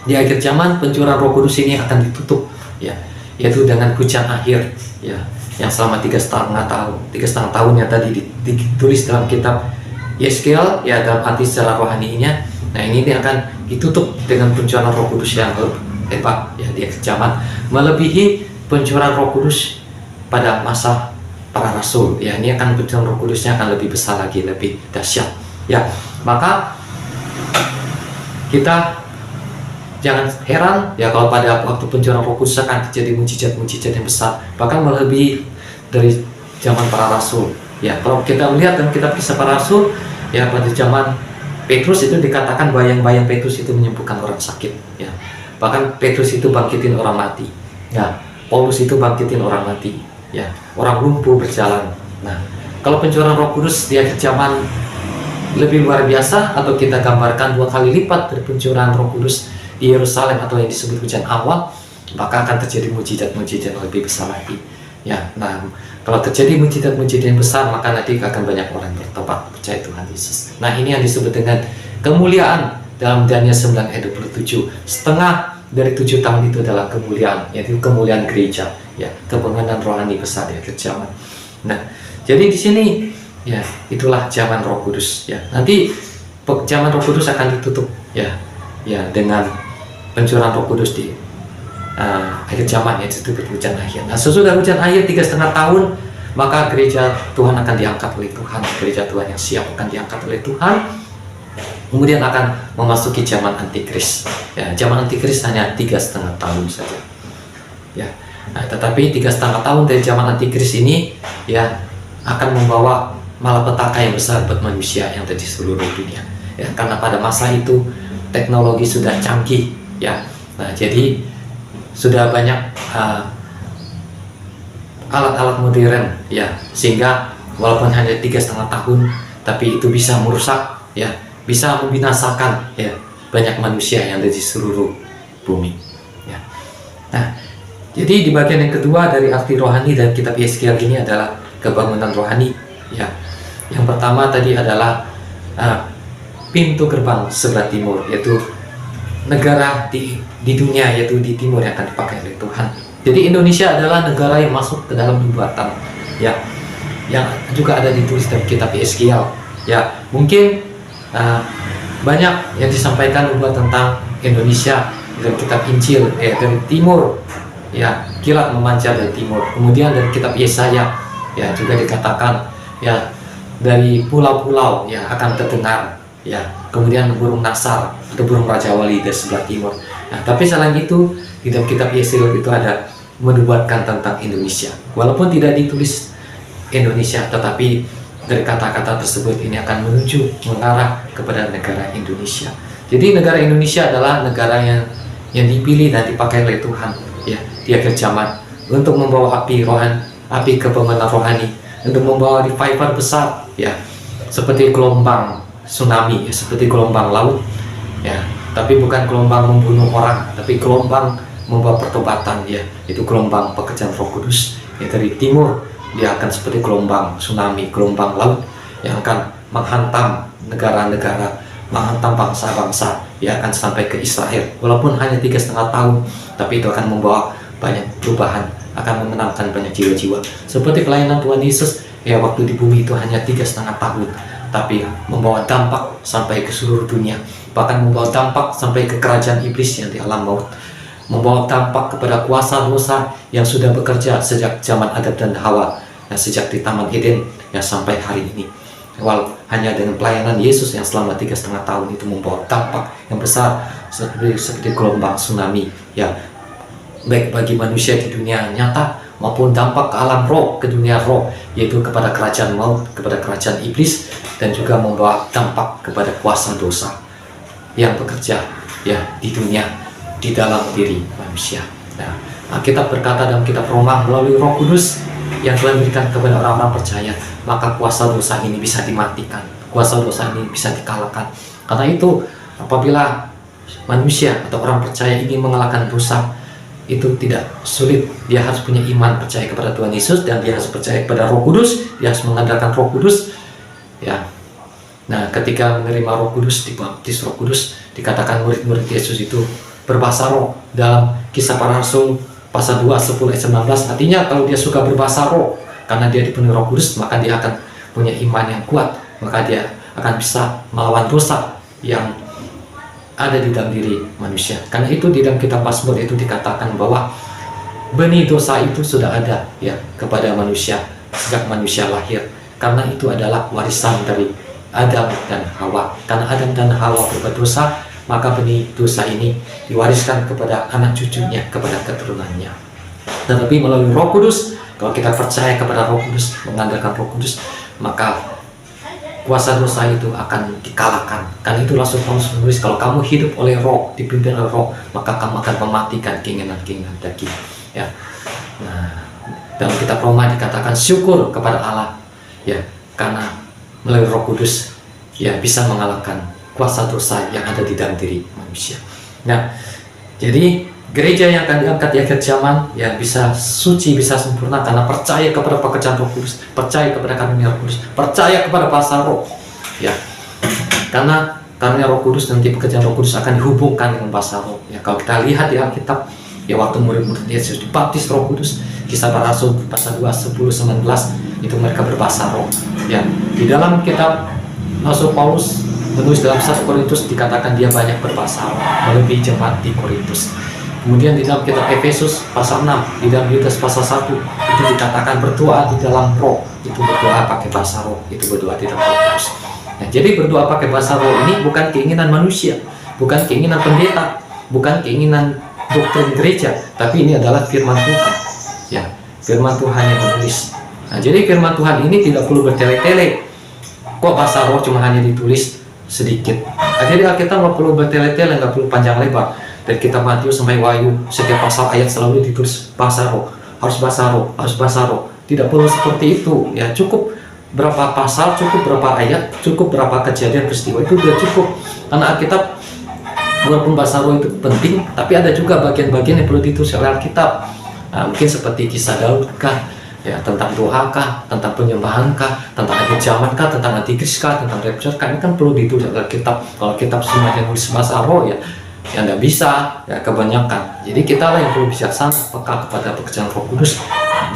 di akhir zaman pencurahan Roh Kudus ini akan ditutup, ya, yaitu dengan hujan akhir, ya, yang selama 3,5 tahun. 3,5 tahun yang tadi ditulis dalam kitab Yeskiel, ya, dalam arti secara rohaninya. Nah, ini akan ditutup dengan pencurahan Roh Kudus yang hebat, ya, di akhir zaman, melebihi pencurahan Roh Kudus pada masa para rasul, ya. Ini akan pencurahan Roh Kudusnya akan lebih besar lagi, lebih dahsyat, ya. Maka kita jangan heran, ya, kalau pada waktu pencurahan Roh Kudus akan terjadi mujizat-mujizat yang besar, bahkan melebihi dari zaman para rasul, ya. Kalau kita melihat dalam kitab Kisah Para Rasul, ya, pada zaman Petrus itu dikatakan bayang-bayang Petrus itu menyembuhkan orang sakit, ya. Bahkan Petrus itu bangkitin orang mati, ya. Paulus itu bangkitin orang mati, ya. Orang lumpuh berjalan. Nah, kalau pencurahan Roh Kudus di akhir zaman lebih luar biasa, atau kita gambarkan 2 kali lipat dari pencurahan Roh Kudus di Yerusalem, atau yang disebut hujan awal, maka akan terjadi mujizat-mujizat yang lebih besar lagi, ya. Nah, kalau terjadi mujizat-mujizat yang besar, maka nanti akan banyak orang bertobat, percaya Tuhan Yesus. Nah, ini yang disebut dengan kemuliaan dalam Daniel 9 ayat 27. Setengah dari 7 tahun itu adalah kemuliaan, yaitu kemuliaan gereja, ya, kemenangan rohani besar di akhir zaman. Nah, jadi di sini, ya, itulah zaman Roh Kudus, ya. Nanti zaman Roh Kudus akan ditutup, ya, dengan pencurahan Roh Kudus di akhir zaman, ya, itu hujan akhir. Nah, sesudah hujan akhir 3,5 tahun, maka gereja Tuhan akan diangkat oleh Tuhan. Gereja Tuhan yang siap akan diangkat oleh Tuhan. Kemudian akan memasuki zaman Antikris. Ya, zaman Antikris hanya 3,5 tahun saja, ya. Nah, tetapi 3,5 tahun dari zaman Antikris ini, ya, akan membawa malapetaka yang besar buat manusia yang ada di seluruh dunia, ya. Karena pada masa itu teknologi sudah canggih, ya. Nah, jadi sudah banyak alat-alat modern, ya, sehingga walaupun hanya 3,5 tahun, tapi itu bisa merusak, ya, bisa membinasakan, ya, banyak manusia yang ada di seluruh bumi, ya. Nah, jadi di bagian yang kedua dari arti rohani dan kitab Yeskiel ini adalah kebangunan rohani, ya. Yang pertama tadi adalah pintu gerbang sebelah timur, yaitu negara di dunia, yaitu di timur, yang akan dipakai oleh Tuhan, Jadi Indonesia adalah negara yang masuk ke dalam nubuatan, ya, yang juga ada ditulis dalam kitab Yeskiel. Ya, mungkin banyak yang disampaikan buat tentang Indonesia dalam kitab Injil, dari timur, ya, kilat memancar dari timur. Kemudian dari kitab Yesaya, ya, juga dikatakan, ya, dari pulau-pulau, ya, akan terdengar, ya, kemudian burung nasar atau burung raja wali dari sebelah timur. Nah, tapi selain itu di dalam kitab Yesaya itu ada menubuatkan tentang Indonesia, walaupun tidak ditulis Indonesia, tetapi dari kata-kata tersebut ini akan menuju mengarah kepada negara Indonesia. Jadi negara Indonesia adalah negara yang dipilih dan dipakai oleh Tuhan, ya, di akhir zaman untuk membawa api kepemimpinan rohani, untuk membawa revival besar, ya, seperti gelombang tsunami, ya, seperti gelombang laut, ya, tapi bukan gelombang membunuh orang, tapi gelombang membawa pertobatan, ya, itu gelombang pekerjaan Roh Kudus, ya, dari timur. Dia akan seperti gelombang tsunami, gelombang laut yang akan menghantam negara-negara, menghantam bangsa-bangsa, yang akan sampai ke Israel. Walaupun hanya 3,5 tahun, tapi itu akan membawa banyak perubahan, akan mengenangkan banyak jiwa-jiwa. Seperti pelayanan Tuhan Yesus, ya, waktu di bumi itu hanya 3,5 tahun, tapi membawa dampak sampai ke seluruh dunia, bahkan membawa dampak sampai ke kerajaan iblis yang di alam maut, membawa dampak kepada kuasa dosa yang sudah bekerja sejak zaman Adam dan Hawa, sejak di Taman Eden, ya, sampai hari ini. Hanya dengan pelayanan Yesus yang selama 3,5 tahun itu membawa dampak yang besar seperti gelombang tsunami, ya, baik bagi manusia di dunia nyata maupun dampak ke alam roh, ke dunia roh, yaitu kepada kerajaan maut, kepada kerajaan iblis, dan juga membawa dampak kepada kuasa dosa yang bekerja, ya, di dunia, di dalam diri manusia. Nah, Alkitab berkata dalam kitab Roma, melalui Roh Kudus yang telah diberikan kepada orang-orang percaya, maka kuasa dosa ini bisa dimatikan, kuasa dosa ini bisa dikalahkan. Karena itu, apabila manusia atau orang percaya ingin mengalahkan dosa, itu tidak sulit. Dia harus punya iman, percaya kepada Tuhan Yesus, dan dia harus percaya kepada Roh Kudus, dia harus mengandalkan Roh Kudus, ya. Nah, ketika menerima Roh Kudus, dibaptis Roh Kudus, dikatakan murid-murid Yesus itu berbahasa roh dalam Kisah Para Rasul pasal 2, 10, ayat 19. Artinya kalau dia suka berbahasa roh, karena dia dipenuhi Roh Kudus, maka dia akan punya iman yang kuat, maka dia akan bisa melawan dosa yang ada di dalam diri manusia. Karena itu di dalam kitab Mazmur itu dikatakan bahwa benih dosa itu sudah ada, ya, kepada manusia sejak manusia lahir. Karena itu adalah warisan dari Adam dan Hawa. Karena Adam dan Hawa berbuat dosa, maka benih dosa ini diwariskan kepada anak cucunya, kepada keturunannya. Tetapi melalui Roh Kudus, kalau kita percaya kepada Roh Kudus, mengandalkan Roh Kudus, maka kuasa dosa itu akan dikalahkan. Karena itu Rasul Paulus menulis, kalau kamu hidup oleh Roh, dipimpin oleh Roh, maka kamu akan mematikan keinginan-keinginan daging, ya. Nah, dalam kitab Roma dikatakan syukur kepada Allah, ya, karena melalui Roh Kudus, ya, bisa mengalahkan kuasa dosa yang ada di dalam diri manusia. Nah, jadi gereja yang akan diangkat di akhir zaman, ya, bisa suci, bisa sempurna karena percaya kepada pekerjaan Roh Kudus, percaya kepada karunia Roh Kudus, percaya kepada bahasa roh, ya. Karena karunia Roh Kudus nanti pekerjaan Roh Kudus akan dihubungkan dengan bahasa roh. Ya, kalau kita lihat di Alkitab, ya, waktu murid-murid Yesus dibaptis Roh Kudus, Kisah Para Rasul pasal 2, 10, 19, itu mereka berbahasa roh. Ya, di dalam kitab Rasul Paulus menulis dalam 1 Korintus dikatakan dia banyak berbahasa roh, melebihi jemaat di Korintus. Kemudian di dalam kitab Efesus pasal 6, di dalam Yudas pasal 1 itu dikatakan berdoa di dalam roh, itu berdoa pakai bahasa roh, itu berdoa di dalam Roh Kudus. Nah, jadi berdoa pakai bahasa roh ini bukan keinginan manusia, bukan keinginan pendeta, bukan keinginan doktrin gereja, tapi ini adalah firman Tuhan, ya, firman Tuhan yang menulis. Nah, jadi firman Tuhan ini tidak perlu bertele-tele. Kok bahasa roh cuma hanya ditulis sedikit? Nah, jadi Alkitab nggak perlu bertele-tele, nggak perlu panjang lebar. Dari kitab Matius sampai Wahyu, setiap pasal ayat selalu ditulis bahasa roh, harus bahasa roh, harus bahasa roh. Tidak perlu seperti itu, ya. Cukup berapa pasal, cukup berapa ayat, cukup berapa kejadian peristiwa, itu sudah cukup. Karena Alkitab, walaupun bahasa roh itu penting, tapi ada juga bagian-bagian yang perlu ditulis oleh Alkitab. Nah, mungkin seperti kisah Daud kah, ya, tentang doa kah, tentang penyembahan kah, tentang akhir zaman kah, tentang antikris kah, tentang rapture kah, ini kan perlu ditulis oleh Alkitab. Kalau kitab semuanya nulis bahasa roh, ya, yang tidak bisa ya kebanyakan. Jadi kita lah yang perlu bijaksana, peka kepada pekerjaan Roh Kudus.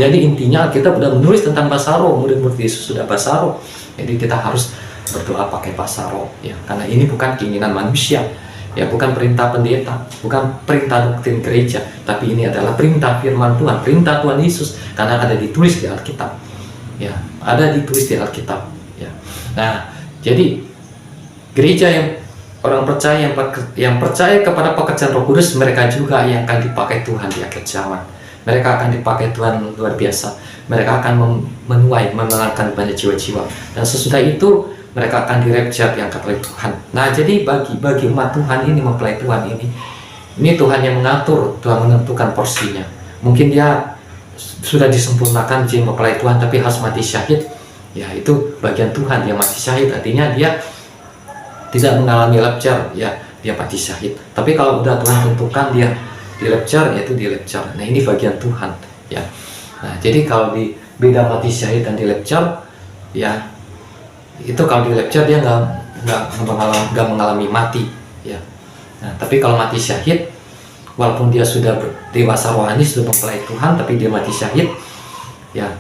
Jadi intinya kita sudah menulis tentang bahasa roh, murid-murid Yesus sudah bahasa roh. Jadi kita harus berdoa pakai bahasa roh ya, karena ini bukan keinginan manusia ya, bukan perintah pendeta, bukan perintah doktrin gereja, tapi ini adalah perintah firman Tuhan, perintah Tuhan Yesus, karena ada ditulis di Alkitab ya, ada ditulis di Alkitab ya. Nah, jadi gereja yang orang percaya yang percaya kepada pekerjaan Roh Kudus, mereka juga yang akan dipakai Tuhan di akhir zaman. Mereka akan dipakai Tuhan luar biasa. Mereka akan menuai, memenangkan banyak jiwa-jiwa. Dan sesudah itu mereka akan dirapture, diangkat oleh Tuhan. Nah, jadi bagi umat Tuhan ini, mempelai Tuhan ini Tuhan yang mengatur, Tuhan menentukan porsinya. Mungkin dia sudah disempurnakan jadi mempelai Tuhan, tapi harus mati syahid. Ya, itu bagian Tuhan, dia mati syahid. Artinya dia tidak mengalami rapture, ya dia mati syahid. Tapi kalau udah Tuhan tentukan dia di rapture, yaitu di rapture. Nah, ini bagian Tuhan ya. Nah, jadi kalau di beda mati syahid dan di rapture ya, itu kalau di rapture dia nggak mengalami mati ya. Nah, tapi kalau mati syahid, walaupun dia sudah dewasa rohani, sudah mempelai Tuhan, tapi dia mati syahid ya,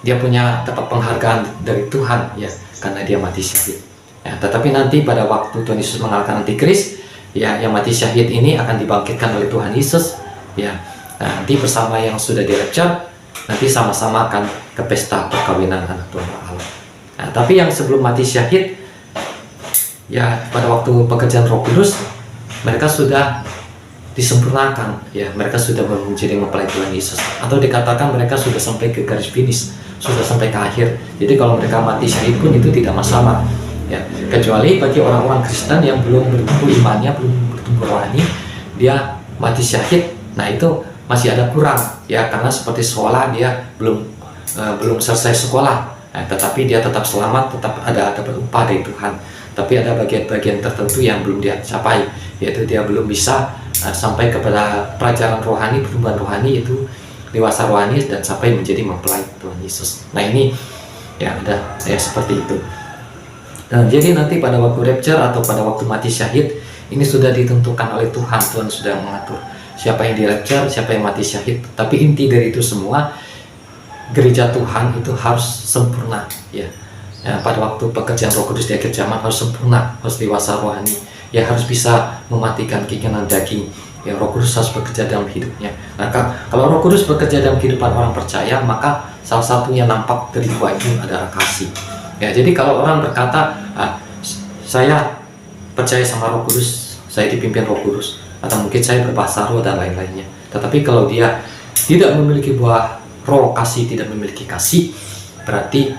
dia punya dapat penghargaan dari Tuhan ya, karena dia mati syahid ya. Tetapi nanti pada waktu Tuhan Yesus mengalahkan antikris ya, yang mati syahid ini akan dibangkitkan oleh Tuhan Yesus ya. Nah, nanti bersama yang sudah di rapture, nanti sama-sama akan ke pesta perkawinan anak Tuhan Allah. Nah, tapi yang sebelum mati syahid ya, pada waktu pekerjaan Roh Kudus, mereka sudah disempurnakan ya, mereka sudah menjadi mempelai Tuhan Yesus, atau dikatakan mereka sudah sampai ke garis finish, sudah sampai ke akhir. Jadi kalau mereka mati syahid pun itu tidak masalah ya, kecuali bagi orang-orang Kristen yang belum bertumbuh imannya, belum bertumbuh rohani, dia mati syahid. Nah, itu masih ada kurang ya, karena seperti sekolah dia belum selesai sekolah, nah, tetapi dia tetap selamat, tetap ada upah dari Tuhan. Tapi ada bagian-bagian tertentu yang belum dia capai, yaitu dia belum bisa sampai kepada pelajaran rohani, pertumbuhan rohani, itu dewasa rohani dan sampai menjadi mempelai Tuhan Yesus. Nah, ini ya ada ya seperti itu. Nah, jadi nanti pada waktu rapture atau pada waktu mati syahid, ini sudah ditentukan oleh Tuhan. Tuhan sudah mengatur siapa yang di rapture, siapa yang mati syahid. Tapi inti dari itu semua, gereja Tuhan itu harus sempurna ya. Ya, pada waktu pekerjaan Roh Kudus di akhir zaman harus sempurna, harus dewasa rohani ya, harus bisa mematikan keinginan daging ya. Roh Kudus harus bekerja dalam hidupnya. Nah, kalau Roh Kudus bekerja dalam kehidupan orang percaya, maka salah satunya nampak dari dua itu adalah kasih. Ya, jadi kalau orang berkata, saya percaya sama Roh Kudus, saya dipimpin Roh Kudus, atau mungkin saya berbahasa roh dan lain-lainnya, tetapi kalau dia tidak memiliki buah roh kasih, tidak memiliki kasih, berarti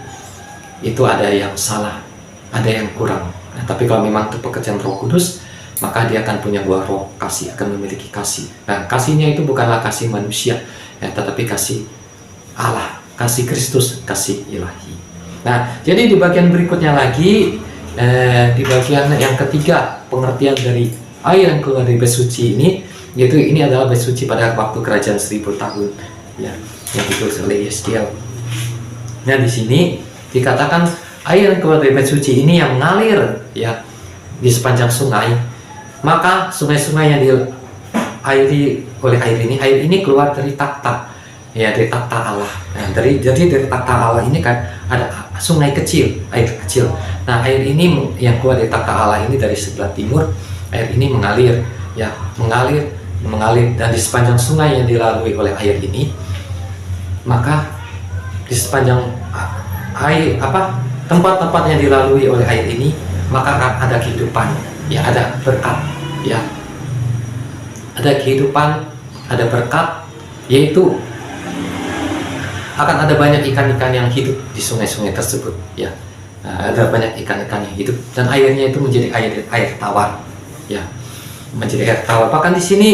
itu ada yang salah, ada yang kurang. Nah, tapi kalau memang itu pekerjaan Roh Kudus, maka dia akan punya buah roh kasih, akan memiliki kasih. Nah, kasihnya itu bukanlah kasih manusia ya, tetapi kasih Allah, kasih Kristus, kasih ilahi. Nah, jadi di bagian berikutnya lagi, di bagian yang ketiga, pengertian dari air yang keluar dari bait suci ini, yaitu ini adalah bait suci pada waktu kerajaan 1000 tahun ya, yang ditulis oleh Yeskiel. Nah, di sini dikatakan air yang keluar dari bait suci ini yang mengalir ya di sepanjang sungai, maka sungai-sungai yang diairi oleh air ini keluar dari takhta ya, dari takhta Allah. Nah, jadi dari takhta Allah ini kan ada sungai kecil, air kecil. Nah, air ini yang keluar dari takhta Allah ini dari sebelah timur, air ini mengalir ya, mengalir dan di sepanjang sungai yang dilalui oleh air ini, maka di sepanjang air tempat-tempat yang dilalui oleh air ini, maka ada kehidupan ya, ada berkat ya, ada kehidupan, ada berkat, yaitu akan ada banyak ikan-ikan yang hidup di sungai-sungai tersebut ya. Nah, ada banyak ikan-ikan yang hidup dan airnya itu menjadi air tawar ya, menjadi air tawar. Bahkan di sini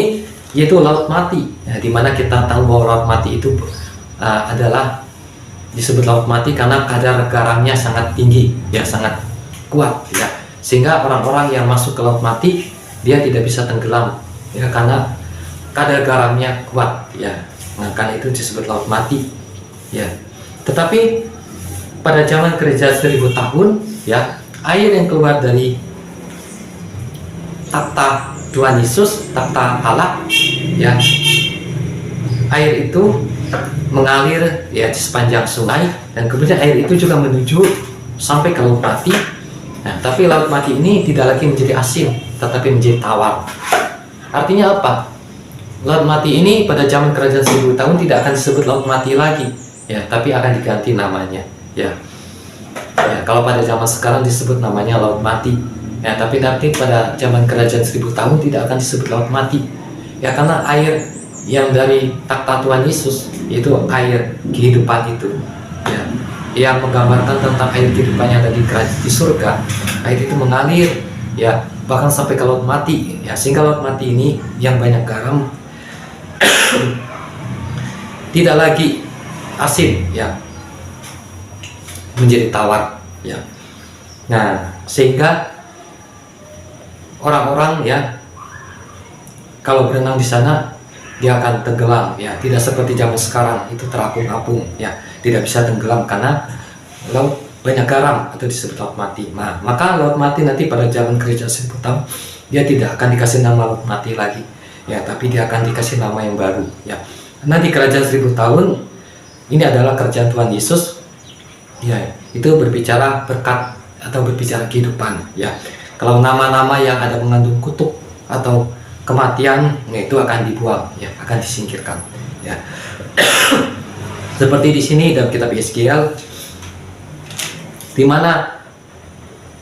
yaitu laut mati ya, di mana kita tahu bahwa laut mati itu adalah disebut laut mati karena kadar garamnya sangat tinggi ya, sangat kuat ya, sehingga orang-orang yang masuk ke laut mati dia tidak bisa tenggelam ya, karena kadar garamnya kuat ya. Nah, karena itu disebut laut mati ya. Tetapi pada zaman gereja 1000 tahun ya, air yang keluar dari takhta Tuhan Yesus, takhta Allah, ya, air itu mengalir ya di sepanjang sungai, dan kemudian air itu juga menuju sampai ke Laut Mati. Nah, tapi Laut Mati ini tidak lagi menjadi asin, tetapi menjadi tawar. Artinya apa? Laut Mati ini pada zaman kerajaan 1000 tahun tidak akan disebut Laut Mati lagi, ya, tapi akan diganti namanya, ya. Ya, kalau pada zaman sekarang disebut namanya Laut Mati, ya, tapi nanti pada zaman kerajaan 1000 tahun tidak akan disebut Laut Mati, ya, karena air yang dari takhta Tuhan Yesus itu air kehidupan itu, ya, yang menggambarkan tentang air kehidupan yang ada di surga. Air itu mengalir, ya, bahkan sampai ke Laut Mati, ya, sehingga Laut Mati ini yang banyak garam tidak lagi asin, ya, menjadi tawar, ya. Nah, sehingga orang-orang, ya, kalau berenang di sana dia akan tenggelam, ya, tidak seperti zaman sekarang itu terapung-apung, ya, tidak bisa tenggelam karena laut banyak garam atau disebut Laut Mati. Nah, maka Laut Mati nanti pada zaman kerajaan 1000 tahun dia tidak akan dikasih nama Laut Mati lagi, ya, tapi dia akan dikasih nama yang baru, ya. Nanti kerajaan 1000 tahun ini adalah kerajaan Tuhan Yesus, ya, itu berbicara berkat atau berbicara kehidupan, ya. Kalau nama-nama yang ada mengandung kutuk atau kematian, itu akan dibuang, ya, akan disingkirkan, ya. Seperti di sini dalam kitab Yeskiel, di mana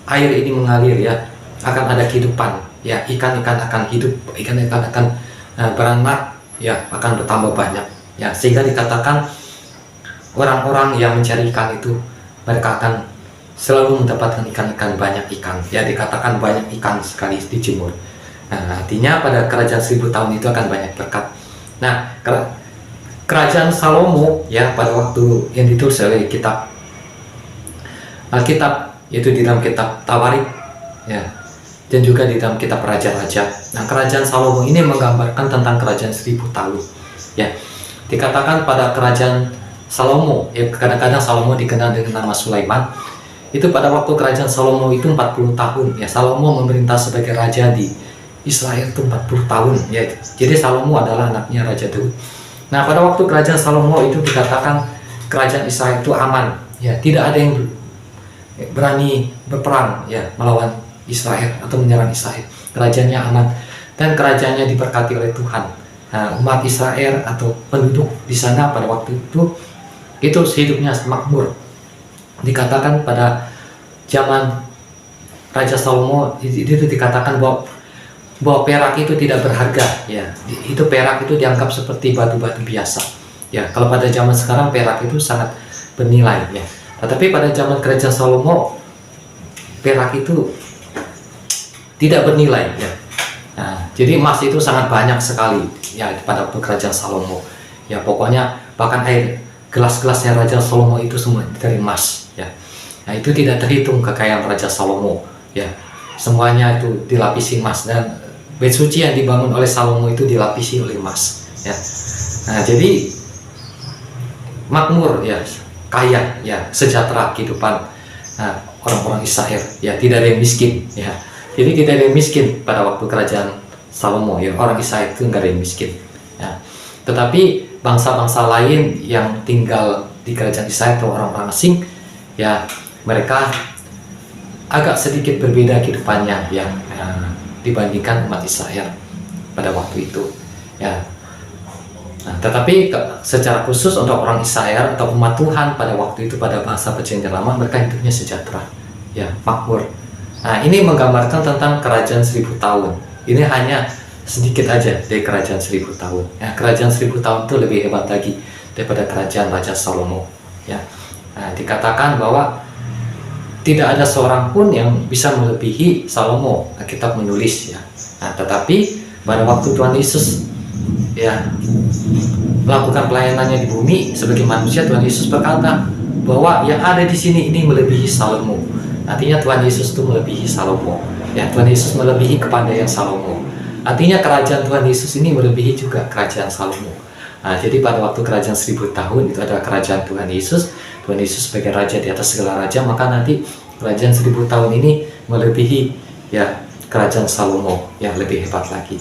air ini mengalir, ya, akan ada kehidupan, ya, ikan-ikan akan hidup, ikan-ikan akan beranak, ya, akan bertambah banyak, ya, sehingga dikatakan orang-orang yang mencari ikan itu mereka akan selalu mendapatkan ikan-ikan, banyak ikan, ya, dikatakan banyak ikan sekali dijemur. Nah, artinya pada kerajaan 1000 tahun itu akan banyak berkat. Nah, kerajaan Salomo, ya, pada waktu yang ditulis oleh kitab Alkitab, yaitu di dalam kitab Tawarik, ya, dan juga di dalam kitab Raja-Raja. Nah, kerajaan Salomo ini menggambarkan tentang kerajaan 1000 tahun, ya. Dikatakan pada kerajaan Salomo, ya, kadang-kadang Salomo dikenal dengan nama Sulaiman. Itu pada waktu kerajaan Salomo itu 40 tahun, ya. Salomo memerintah sebagai raja di Israel itu 40 tahun, ya. Jadi Salomo adalah anaknya Raja Daud. Nah, pada waktu kerajaan Salomo itu dikatakan kerajaan Israel itu aman, ya, tidak ada yang berani berperang, ya, melawan Israel atau menyerang Israel. Kerajaannya aman dan kerajaannya diberkati oleh Tuhan. Nah, umat Israel atau penduduk di sana pada waktu itu hidupnya makmur. Dikatakan pada zaman Raja Salomo itu dikatakan bahwa perak itu tidak berharga, ya. Itu perak itu dianggap seperti batu-batu biasa, ya. Kalau pada zaman sekarang perak itu sangat bernilai, ya. Tetapi pada zaman kerajaan Salomo perak itu tidak bernilai, ya. Nah, jadi emas itu sangat banyak sekali, ya, pada waktu kerajaan Salomo, ya. Pokoknya bahkan air gelas-gelasnya Raja Salomo itu semua dari emas, ya. Nah, itu tidak terhitung kekayaan Raja Salomo, ya. Semuanya itu dilapisi emas, dan bait suci yang dibangun oleh Salomo itu dilapisi oleh emas, ya. Nah, jadi makmur, ya, kaya, ya, sejahtera kehidupan orang-orang Israel, ya, tidak ada yang miskin, ya. Jadi tidak ada yang miskin pada waktu kerajaan Salomo, ya. Orang Israel itu nggak ada yang miskin, ya. Tetapi bangsa-bangsa lain yang tinggal di kerajaan Israel atau orang-orang asing, ya, mereka agak sedikit berbeda kehidupannya, ya, dibandingkan umat Israel pada waktu itu, ya. Nah, tetapi secara khusus untuk orang Israel atau umat Tuhan pada waktu itu, pada masa perjanjian lama, mereka hidupnya sejahtera, ya, makmur. Nah, ini menggambarkan tentang kerajaan 1000 tahun. Ini hanya sedikit aja dari kerajaan 1000 tahun, ya. Kerajaan 1000 tahun itu lebih hebat lagi daripada kerajaan Raja Salomo, ya. Nah, dikatakan bahwa tidak ada seorang pun yang bisa melebihi Salomo, Alkitab menulis, ya. Nah, tetapi pada waktu Tuhan Yesus, ya, melakukan pelayanannya di bumi sebagai manusia, Tuhan Yesus berkata bahwa yang ada di sini ini melebihi Salomo. Artinya Tuhan Yesus itu melebihi Salomo, ya. Tuhan Yesus melebihi kepandaian Salomo. Artinya kerajaan Tuhan Yesus ini melebihi juga kerajaan Salomo. Nah, jadi pada waktu kerajaan 1000 tahun itu adalah kerajaan Tuhan Yesus. Tuhan Yesus sebagai raja di atas segala raja, maka nanti kerajaan 1000 tahun ini melebihi, ya, kerajaan Salomo yang lebih hebat lagi.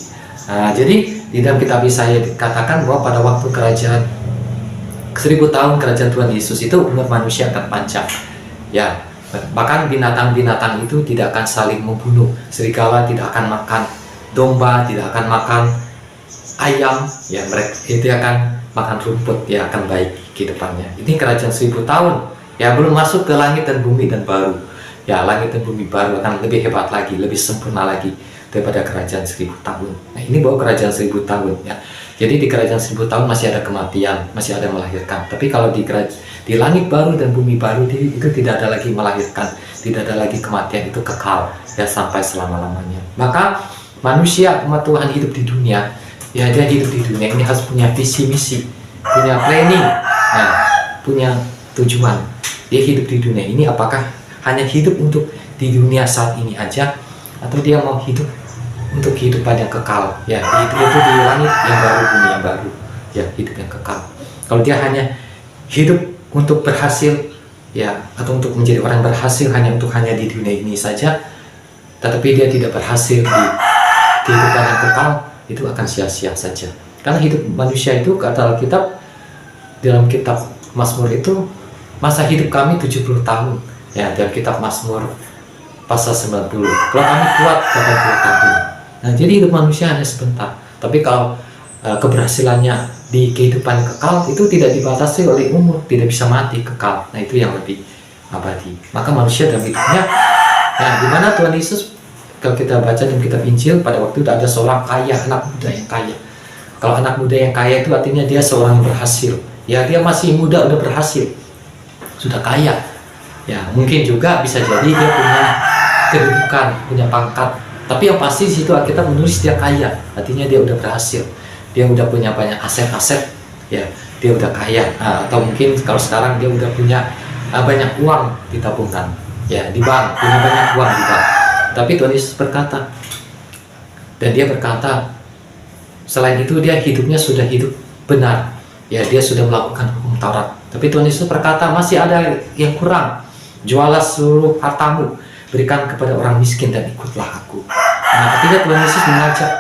Jadi di dalam kitab Yesaya dikatakan bahwa pada waktu kerajaan 1000 tahun kerajaan Tuhan Yesus itu umur manusia akan panjang. Ya, bahkan binatang-binatang itu tidak akan saling membunuh. Serigala tidak akan makan domba, tidak akan makan ayam. Ya, mereka itu akan makan rumput, ya akan baik kehidupannya. Ini kerajaan 1000 tahun. Ya, belum masuk ke langit dan bumi dan baru. Ya, langit dan bumi baru akan lebih hebat lagi, lebih sempurna lagi daripada kerajaan 1000 tahun. Nah, ini baru kerajaan 1000 tahun ya. Jadi di kerajaan 1000 tahun masih ada kematian, masih ada melahirkan. Tapi kalau di langit baru dan bumi baru itu tidak ada lagi melahirkan, tidak ada lagi kematian, itu kekal ya sampai selama-lamanya. Maka manusia umat Tuhan hidup di dunia, ya dia hidup di dunia ini harus punya visi misi, punya planning, nah, punya tujuan. Dia hidup di dunia ini apakah hanya hidup untuk di dunia saat ini aja, atau dia mau hidup untuk kehidupan yang kekal, ya hidup itu di langit yang baru, bumi yang baru, ya hidup yang kekal. Kalau dia hanya hidup untuk berhasil, ya atau untuk menjadi orang berhasil hanya di dunia ini saja, tetapi dia tidak berhasil di kehidupan yang kekal, itu akan sia-sia saja. Karena hidup manusia itu, kata Alkitab dalam kitab Mazmur itu, masa hidup kami 70 tahun, ya dalam kitab Mazmur pasal 90. Kalau kami kuat 80 tahun. Nah, jadi hidup manusia hanya sebentar. Tapi kalau keberhasilannya di kehidupan kekal itu tidak dibatasi oleh umur, tidak bisa mati, kekal. Nah, itu yang lebih abadi. Maka manusia dalam hidupnya, di mana Tuhan Yesus, kalau kita baca dalam kitab Injil, pada waktu itu ada seorang kaya, anak muda yang kaya. Kalau anak muda yang kaya itu artinya dia seorang yang berhasil. Ya, dia masih muda udah berhasil, sudah kaya. Ya, mungkin juga bisa jadi dia punya kedudukan, punya pangkat. Tapi yang pasti di situ Alkitab menulis dia kaya, artinya dia udah berhasil, dia udah punya banyak aset-aset, ya dia udah kaya. Atau mungkin kalau sekarang dia udah punya banyak uang di tabungan, ya di bank, punya banyak uang di bank. Tapi Tuhan Yesus berkata, dan dia berkata, selain itu dia hidupnya sudah hidup benar, ya dia sudah melakukan hukum Taurat. Tapi Tuhan Yesus berkata, masih ada yang kurang, jualah seluruh hartamu, berikan kepada orang miskin dan ikutlah aku. Nah, ketika Tuhan Yesus mengajak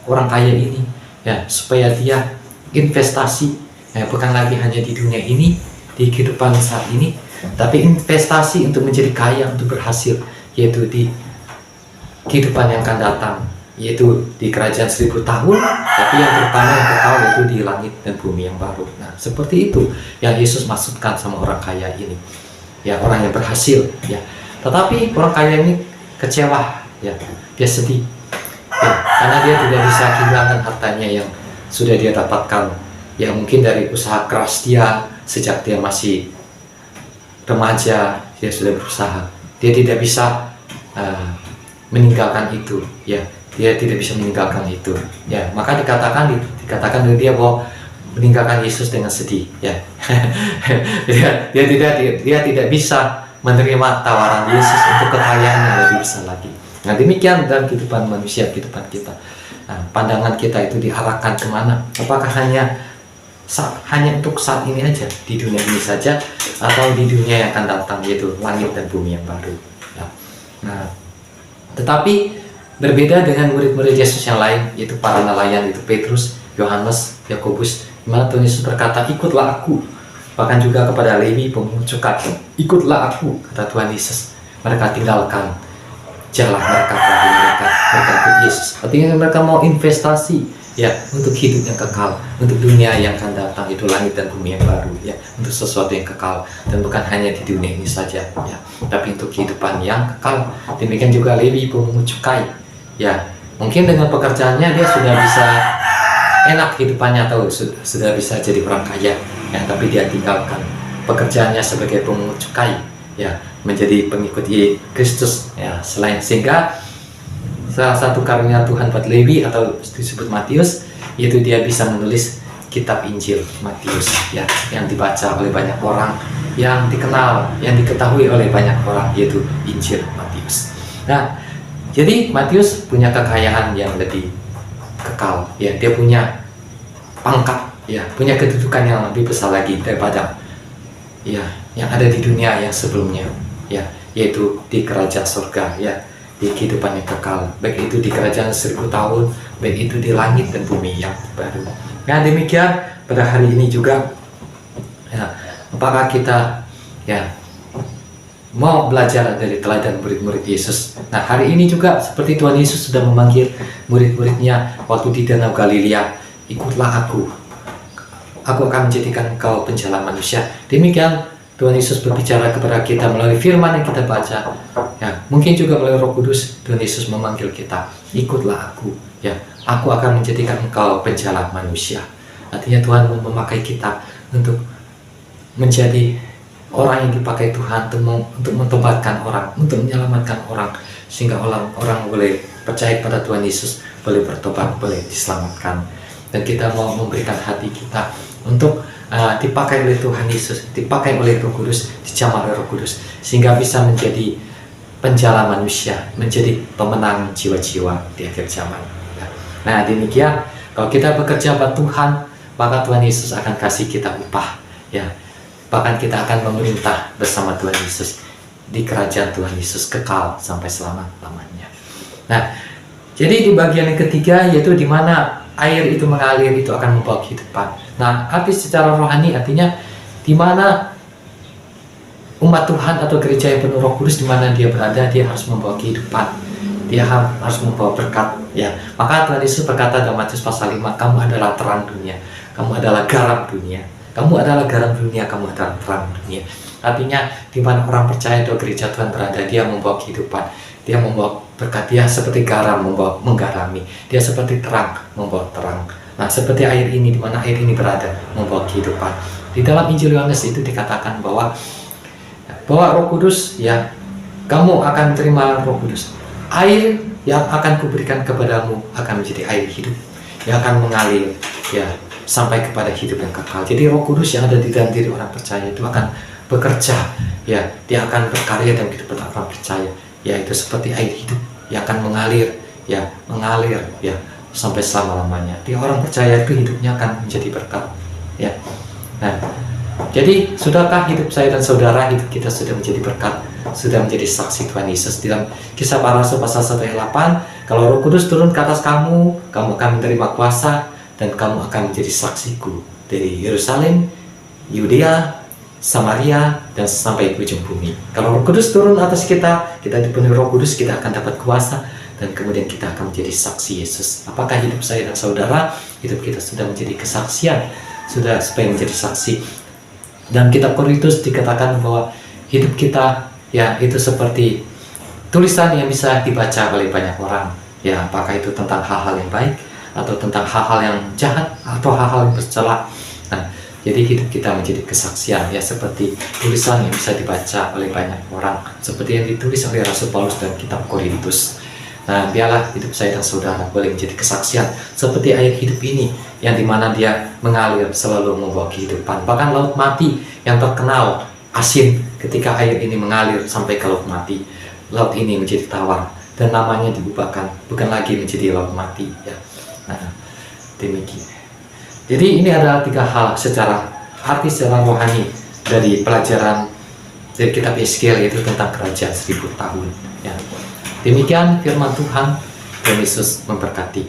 orang kaya ini, ya supaya dia investasi, ya bukan lagi hanya di dunia ini, di kehidupan saat ini, tapi investasi untuk menjadi kaya, untuk berhasil, yaitu di kehidupan yang akan datang, yaitu di kerajaan 1000 tahun, tapi yang pertama yang kekal yaitu di langit dan bumi yang baru. Nah, seperti itu yang Yesus maksudkan sama orang kaya ini, ya orang yang berhasil, ya. Tetapi orang kaya ini kecewa, ya, dia sedih, ya, karena dia tidak bisa kehilangan hartanya yang sudah dia dapatkan, ya mungkin dari usaha keras dia sejak dia masih remaja, dia sudah berusaha, dia tidak bisa meninggalkan itu, ya, dia tidak bisa meninggalkan itu, ya, maka dikatakan dari dia bahwa meninggalkan Yesus dengan sedih, ya, dia tidak bisa menerima tawaran Yesus untuk kekayaan yang lebih besar lagi. Nah, demikian dalam kehidupan manusia, kehidupan kita. Nah, pandangan kita itu diarahkan kemana? Apakah hanya untuk saat ini aja, di dunia ini saja, atau di dunia yang akan datang, yaitu langit dan bumi yang baru, ya. Nah, tetapi berbeda dengan murid-murid Yesus yang lain, yaitu para nelayan, yaitu Petrus, Yohanes, Yakobus, di mana Tuhan Yesus berkata, ikutlah aku. Bahkan juga kepada Lewi pemungut cukai, ikutlah aku, kata Tuhan Yesus. Mereka tinggalkan jalan mereka, mereka ikut Yesus. Artinya mereka mau investasi, ya, untuk hidup yang kekal, untuk dunia yang akan datang, itu langit dan bumi yang baru, ya, untuk sesuatu yang kekal, dan bukan hanya di dunia ini saja, ya, tapi untuk kehidupan yang kekal. Demikian juga Lewi pemungut cukai, ya, mungkin dengan pekerjaannya dia sudah bisa enak hidupannya, atau sudah bisa jadi orang kaya, ya, tapi dia tinggalkan pekerjaannya sebagai pemungut cukai, ya, menjadi pengikut Kristus, ya, sehingga salah satu karunia Tuhan buat Lewi atau disebut Matius, yaitu dia bisa menulis kitab Injil Matius, ya, yang dibaca oleh banyak orang, yang dikenal, yang diketahui oleh banyak orang, yaitu Injil Matius. Nah, jadi Matius punya kekayaan yang lebih kekal, ya, dia punya pangkat, ya, punya kedudukan yang lebih besar lagi daripada, ya, yang ada di dunia yang sebelumnya, ya, yaitu di kerajaan surga, ya, di kehidupan yang kekal, baik itu di kerajaan 1000 tahun, baik itu di langit dan bumi yang baru. Nah demikian pada hari ini juga, ya, apakah kita ya mau belajar dari teladan murid-murid Yesus. Nah hari ini juga seperti Tuhan Yesus sudah memanggil murid-muridnya waktu di Danau Galilea, ikutlah aku akan menjadikan engkau penjala manusia. Demikian Tuhan Yesus berbicara kepada kita melalui firman yang kita baca. Ya, mungkin juga melalui Roh Kudus Tuhan Yesus memanggil kita, ikutlah aku. Ya, aku akan menjadikan engkau penjala manusia. Artinya Tuhan mau memakai kita untuk menjadi orang yang dipakai Tuhan untuk mentobatkan orang, untuk menyelamatkan orang, sehingga orang boleh percaya pada Tuhan Yesus, boleh bertobat, boleh diselamatkan. Dan kita mau memberikan hati kita untuk dipakai oleh Tuhan Yesus, dipakai oleh Roh Kudus, dijamah oleh Roh Kudus, sehingga bisa menjadi penjala manusia, menjadi pemenang jiwa-jiwa di akhir zaman. Nah demikian, kalau kita bekerja buat Tuhan, maka Tuhan Yesus akan kasih kita upah, ya. Bahkan kita akan memerintah bersama Tuhan Yesus di kerajaan Tuhan Yesus kekal sampai selama-lamanya. Nah, jadi di bagian yang ketiga, yaitu di mana air itu mengalir, itu akan membawa kehidupan. Nah, arti secara rohani artinya di mana umat Tuhan atau gereja yang penuh Roh Kudus, di mana dia berada, dia harus membawa kehidupan, dia harus membawa berkat. Ya, maka Tuhan Yesus berkata dalam Matius pasal 5, kamu adalah terang dunia, kamu adalah garam dunia, kamu adalah garam dunia, kamu adalah terang dunia. Artinya di mana orang percaya atau gereja Tuhan berada, dia membawa kehidupan, dia membawa berkat. Dia seperti garam menggarami, dia seperti terang membawa terang. Nah seperti air ini, di mana air ini berada, membawa kehidupan. Di dalam Injil Yohanes itu dikatakan bahwa Roh Kudus, ya, kamu akan terima Roh Kudus. Air yang akan kuberikan kepadamu akan menjadi air hidup yang akan mengalir, ya, sampai kepada hidup yang kekal. Jadi Roh Kudus yang ada di dalam diri orang percaya itu akan bekerja, ya, dia akan berkarya dalam kehidupan orang percaya, ya, itu seperti air hidup yang akan mengalir, ya, sampai selama-lamanya. Dia orang percaya itu hidupnya akan menjadi berkat, ya. Nah, jadi sudahkah hidup saya dan saudara, hidup kita sudah menjadi berkat, sudah menjadi saksi Tuhan Yesus? Dalam Kisah Para Rasul pasal 1 ayat 8, kalau Roh Kudus turun ke atas kamu, kamu akan menerima kuasa dan kamu akan menjadi saksiku dari Yerusalem, Yudea, Samaria, dan sampai ujung bumi. Kalau Roh Kudus turun atas kita dipenuhi Roh Kudus, kita akan dapat kuasa dan kemudian kita akan menjadi saksi Yesus. Apakah hidup saya dan saudara, hidup kita sudah menjadi kesaksian, sudah supaya menjadi saksi? Dalam kitab Korintus dikatakan bahwa hidup kita, ya, itu seperti tulisan yang bisa dibaca oleh banyak orang, ya, apakah itu tentang hal-hal yang baik atau tentang hal-hal yang jahat atau hal-hal yang bercela. Nah, jadi hidup kita menjadi kesaksian, ya, seperti tulisan yang bisa dibaca oleh banyak orang, seperti yang ditulis oleh Rasul Paulus dalam kitab Korintus. Nah, biarlah hidup saya dan saudara boleh menjadi kesaksian seperti air hidup ini, yang dimana dia mengalir selalu membawa kehidupan. Bahkan laut mati yang terkenal asin, ketika air ini mengalir sampai ke laut mati, laut ini menjadi tawar dan namanya diubahkan, bukan lagi menjadi laut mati, ya. Nah, demikian. Jadi ini adalah 3 hal secara arti secara rohani dari pelajaran dari kitab Yeskiel, yaitu tentang kerajaan 1000 tahun, ya. Demikian firman Tuhan. Tuhan Yesus memberkati.